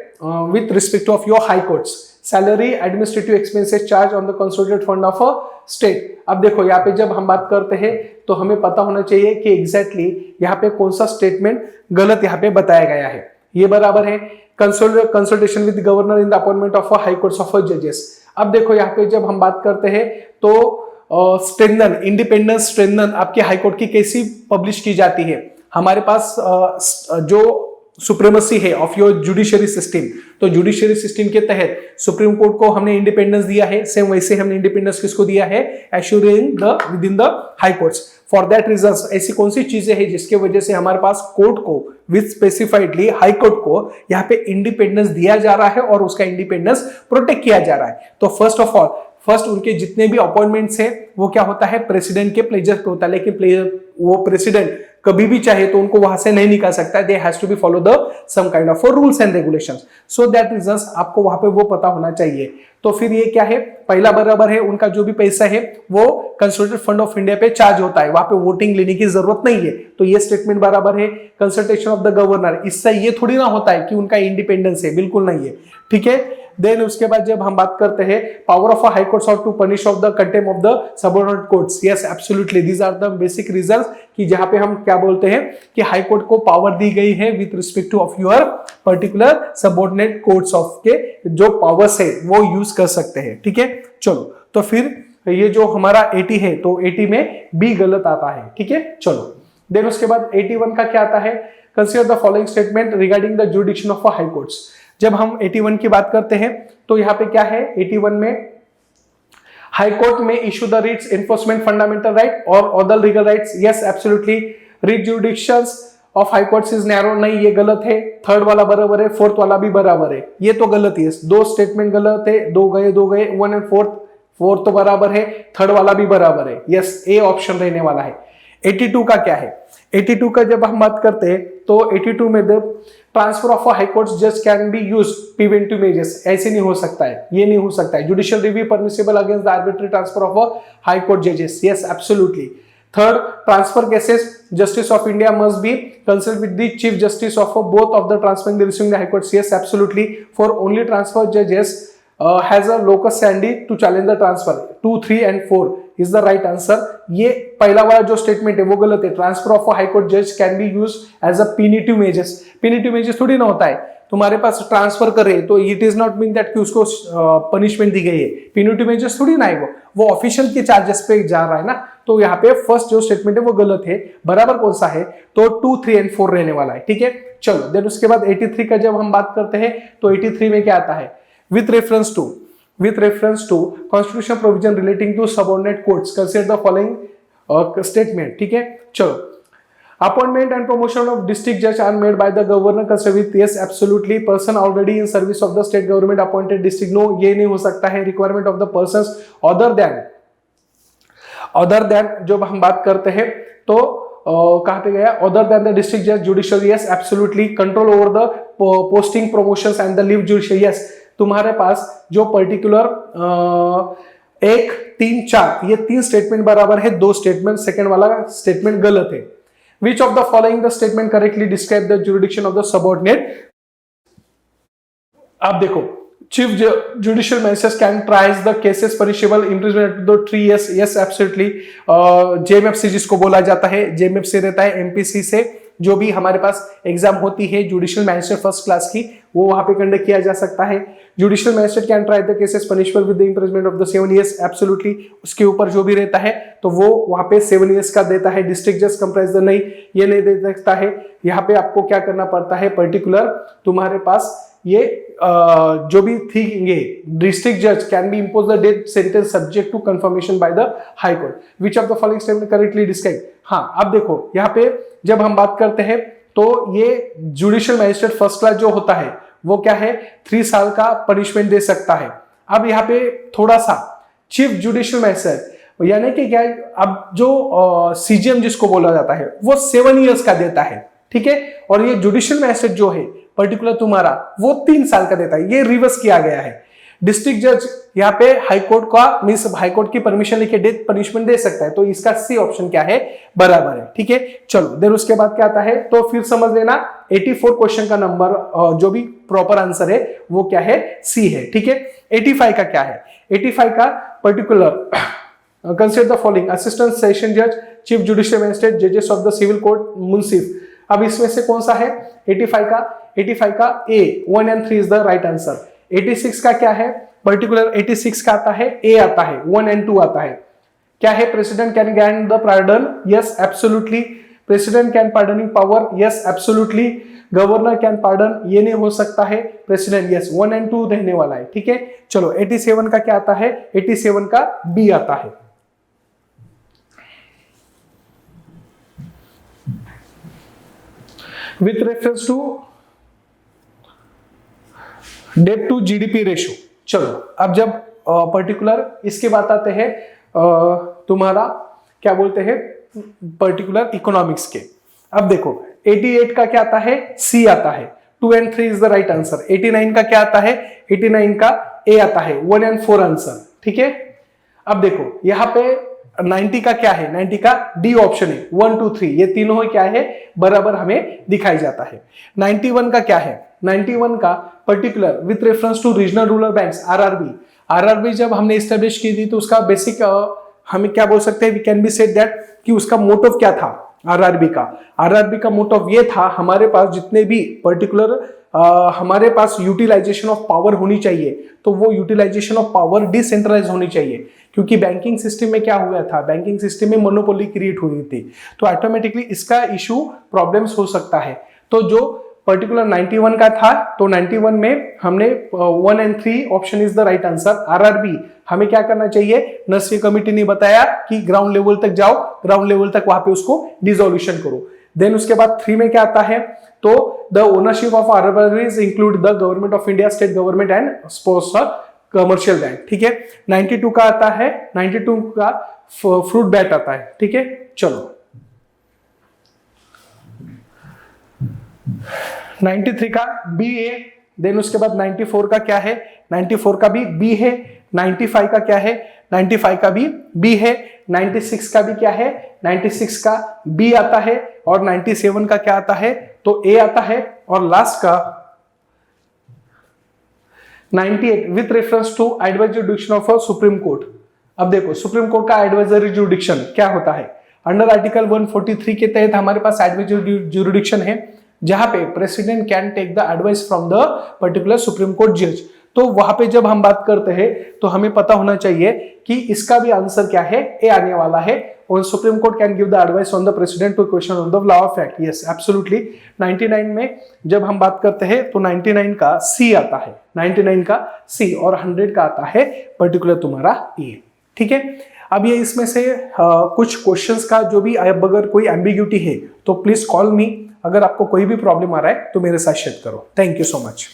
with respect of your high courts, salary administrative expenses charge on the consolidated fund of a state। अब देखो यहाँ पे जब हम बात करते हैं तो हमें पता होना चाहिए कि एग्जैक्टली यहाँ पे कौन सा स्टेटमेंट गलत यहाँ पे बताया गया है। ये बराबर है consultation with governor in the appointment of high courts of जजेस। अब देखो यहाँ पे जब हम बात करते हैं तो स्ट्रेंथन इंडिपेंडेंस, स्ट्रेंथन आपके हाई कोर्ट की कैसी पब्लिश की जाती है, हमारे पास जो सुप्रीमेसी है ऑफ योर जुडिशियरी सिस्टम, तो जुडिशियरी सिस्टम के तहत सुप्रीम कोर्ट को हमने इंडिपेंडेंस दिया है, सेम वैसे हमने इंडिपेंडेंस किसको दिया है, assuring the with in the high courts. For that reasons ऐसी कौन सी चीजें हैं जिसके वजह से हमारे पास कोर्ट को विद स्पेसिफाइडली हाई कोर्ट को यहाँ पे इंडिपेंडेंस दिया जा रहा है और उसका इंडिपेंडेंस प्रोटेक्ट किया जा रहा है। तो फर्स्ट उनके जितने भी अपॉइंटमेंट्स है वो क्या होता है, प्रेसिडेंट के प्लेजर पे होता है, लेकिन वो प्रेसिडेंट कभी भी चाहे तो उनको वहां से नहीं निकाल सकता, they has to be follow the some kind of rules and regulations. So that reasons आपको वहां पे वो पता होना चाहिए। तो फिर ये क्या है, पहला बराबर है, उनका जो भी पैसा है वो कंसोलिडेटेड फंड ऑफ इंडिया पे चार्ज होता है, वहां पे वोटिंग लेने की जरूरत नहीं है, तो ये स्टेटमेंट बराबर है। कंसल्टेशन ऑफ द गवर्नर, इससे ये थोड़ी ना होता है कि उनका इंडिपेंडेंस है, बिल्कुल नहीं है, ठीक है। देन उसके बाद जब हम बात करते हैं power of high courts to punish of the contempt of the subordinate courts, yes absolutely these are the basic reasons कि जहां पे हम क्या बोलते हैं कि हाई कोर्ट को पावर दी गई है with respect to of your particular subordinate courts of के जो पावर्स है वो यूज कर सकते हैं, ठीक है। चलो तो फिर ये जो हमारा 80 है तो 80 में बी गलत आता है, ठीक है। चलो देन उसके बाद 81 का क्या आता है, consider the following statement regarding the जुडिक्शन of high courts. जब हम 81 की बात करते हैं तो यहाँ पे क्या है, 81 में हाई कोर्ट में issue the writs enforcement fundamental right और other legal rights, yes absolutely. Writ jurisdictions of high courts is narrow, नहीं ये गलत है। थर्ड वाला बराबर है, फोर्थ वाला भी बराबर है, ये तो गलत है, दो स्टेटमेंट गलत है, दो गए 1 एंड फोर्थ तो बराबर है, थर्ड वाला भी बराबर है, यस ए ऑप्शन रहने वाला है। 82 का क्या है, 82 का जब हम बात करते हैं तो 82 में the transfer of high court जज can be use preventive measures, ऐसे नहीं हो सकता है, ये नहीं हो सकता है। Judicial review permissible against the arbitrary transfer of high court जजेस, yes absolutely. Third, transfer cases justice of India must be consult with the chief justice of both of the transferring the receiving the high court, yes absolutely. For only transfer जजेस has a locus standi to challenge the transfer, 2 3 and 4 is the right answer। ये पहला वाला जो statement है वो गलत है। Transfer of high court जज can be used as a punitive measures, punitive measures थोड़ी ना होता है, तुम्हारे पास ट्रांसफर करे तो it is not mean that कि उसको पनिशमेंट दी गई है। पेनल्टी मेजर्स थोड़ी ना है, वो ऑफिशियल के चार्जेस पे जा रहा है ना। तो यहाँ पे फर्स्ट जो स्टेटमेंट है वो गलत है, बराबर कौन सा है, तो 2, 3 एंड 4 रहने वाला है। ठीक है, चलो देन उसके बाद 83 का जब हम बात करते हैं तो 83 में क्या आता है, with reference to constitution provision relating to subordinate courts consider the following statement. ठीक है, चलो appointment and promotion of district जज are made by the governor consider with yes absolutely person already in service of the state government appointed district, no ये नहीं हो सकता है, requirement of the persons other than जब हम बात करते हैं तो कहां पे गया, अदर देन द डिस्ट्रिक्ट जज judicial, yes absolutely control over the posting promotions and the leave judicial, yes तुम्हारे पास जो पर्टिकुलर 1, 3, 4 ये 3 स्टेटमेंट बराबर है, 2 स्टेटमेंट सेकंड वाला स्टेटमेंट गलत है। Which of the following the statement correctly describe the jurisdiction of the subordinate? आप देखो, Chief Judicial Magistrate can try the cases punishable imprisonment up to 3 years. Yes, absolutely. JMFC जिसको बोला जाता है, JMFC रहता है MPC से जो भी हमारे पास एग्जाम होती है जुडिशियल मैजिस्ट्रेट फर्स्ट क्लास की, वो वहां पे कंडक्ट किया जा सकता है। Judicial magistrate can try the cases punishable with the imprisonment of the 7 years, absolutely उसके ऊपर जो भी रहता है तो वो वहां पे 7 years का देता है। डिस्ट्रिक्ट जज कंप्राइज द नहीं, ये नहीं दे सकता है। यहाँ पे आपको क्या करना पड़ता है, पर्टिकुलर तुम्हारे पास ये जो भी थी, डिस्ट्रिक्ट जज can be impose the death sentence subject to confirmation by the high court. Which of the following statement correctly describe. हाँ, अब देखो यहाँ पे जब हम बात करते हैं तो ये जुडिशियल मैजिस्ट्रेट फर्स्ट क्लास जो होता है वो क्या है, 3 साल का पनिशमेंट दे सकता है। अब यहाँ पे थोड़ा सा चीफ जुडिशियल मैजिस्ट्रेट यानी कि क्या, अब जो सीजीएम जिसको बोला जाता है वो 7 years का देता है। ठीक है, और ये जुडिशियल मैजिस्ट्रेट जो है पर्टिकुलर तुम्हारा वो 3 साल का देता है। ये रिवर्स किया गया है। डिस्ट्रिक्ट जज यहाँ पे हाई कोर्ट का मींस हाई कोर्ट की परमिशन लेके डेथ पनिशमेंट दे सकता है, तो इसका सी ऑप्शन क्या है, बराबर है। ठीक है, चलो देन उसके बाद क्या आता है, तो फिर समझ लेना 84 क्वेश्चन का नंबर जो भी प्रॉपर आंसर है वो क्या है, सी है। ठीक है, 85 का क्या है, 85 का particular consider the following assistant session जज, चीफ जुडिशियल मैजिस्ट्रेट, जजेस ऑफ द सिविल कोर्ट, मुंसिफ। अब इसमें से कौन सा है 85 का ए 1 and 3 is the right answer. 86 का क्या है, पर्टिकुलर 86 का आता है ए आता है, 1 and 2 आता है। क्या है, president can grant the pardon, yes absolutely. President can pardoning power, yes absolutely. Governor can pardon, ये नहीं हो सकता है। प्रेसिडेंट, यस 1 and 2 रहने वाला है। ठीक है, चलो 87 का क्या आता है, 87 का बी आता है। With reference to debt to GDP ratio. चलो अब जब पर्टिकुलर इसके बात आते हैं तुम्हारा क्या बोलते हैं पर्टिकुलर इकोनॉमिक्स के। अब देखो 88 का क्या आता है, सी आता है, 2 and 3 is the right answer. 89 का क्या आता है, 89 का ए आता है, 1 and 4 आंसर। ठीक है, अब देखो यहाँ पे 90 का क्या है, 90 का डी ऑप्शन है, 1, 2, 3 ये तीनों क्या है, बराबर हमें दिखाई जाता है। 91 का क्या है, 91 का particular with reference to regional rural banks, RRB जब हमने एस्टेब्लिश की थी तो उसका बेसिक हमें क्या बोल सकते हैं, we can be said that कि उसका मोटिव क्या था आरआरबी का मोटिव ये था, हमारे पास जितने भी पर्टिकुलर हमारे पास यूटिलाइजेशन ऑफ पावर होनी चाहिए, तो वो यूटिलाइजेशन ऑफ पावर डिसेंट्रलाइज होनी चाहिए। क्योंकि बैंकिंग सिस्टम में क्या हुआ था, बैंकिंग सिस्टम में मोनोपोली क्रिएट हुई थी, तो ऑटोमेटिकली इसका इशू प्रॉब्लम्स हो सकता है। तो जो पर्टिकुलर 91 का था, तो 91 में हमने 1 and 3 option is the right answer. RRB हमें क्या करना चाहिए, नर्सिंग कमिटी ने बताया कि ग्राउंड लेवल तक जाओ, ग्राउंड लेवल तक वहां पे उसको डिसोल्यूशन करो। देन उसके बाद 3 में क्या आता है, तो the ownership of RRBs include the government of India, state government and sponsor commercial bank. ठीक है, 92 का आता है, 92 का फ्रूट बैट आता है। ठीक है, चलो 93 का बी है। देन उसके बाद 94 का क्या है, 94 का भी बी है। 95 का क्या है, 95 का भी बी है। 96 का भी क्या है, 96 का बी आता है। और 97 का क्या आता है, तो ए आता है। और लास्ट का 98 with reference to advisory jurisdiction of supreme court. अब देखो सुप्रीम कोर्ट का एडवाइजरी जुडिक्शन क्या होता है, अंडर आर्टिकल 143 के तहत हमारे पास एडवाइजरी जुडिक्शन है। जहां पे president can take the advice from the particular supreme court जज। तो वहां पे जब हम बात करते हैं तो हमें पता होना चाहिए कि इसका भी आंसर क्या है, ए आने वाला है। और supreme court can give the advice on the president to question on the law of fact. Yes absolutely. 99 में जब हम बात करते हैं तो 99 का सी आता है, 99 का सी, और 100 का आता है पर्टिकुलर तुम्हारा ए। ठीक है, अब ये इसमें से कुछ क्वेश्चंस का जो भी अब अगर कोई एम्बिग्यूटी है तो प्लीज कॉल मी। अगर आपको कोई भी प्रॉब्लम आ रहा है तो मेरे साथ शेयर करो। Thank you so much.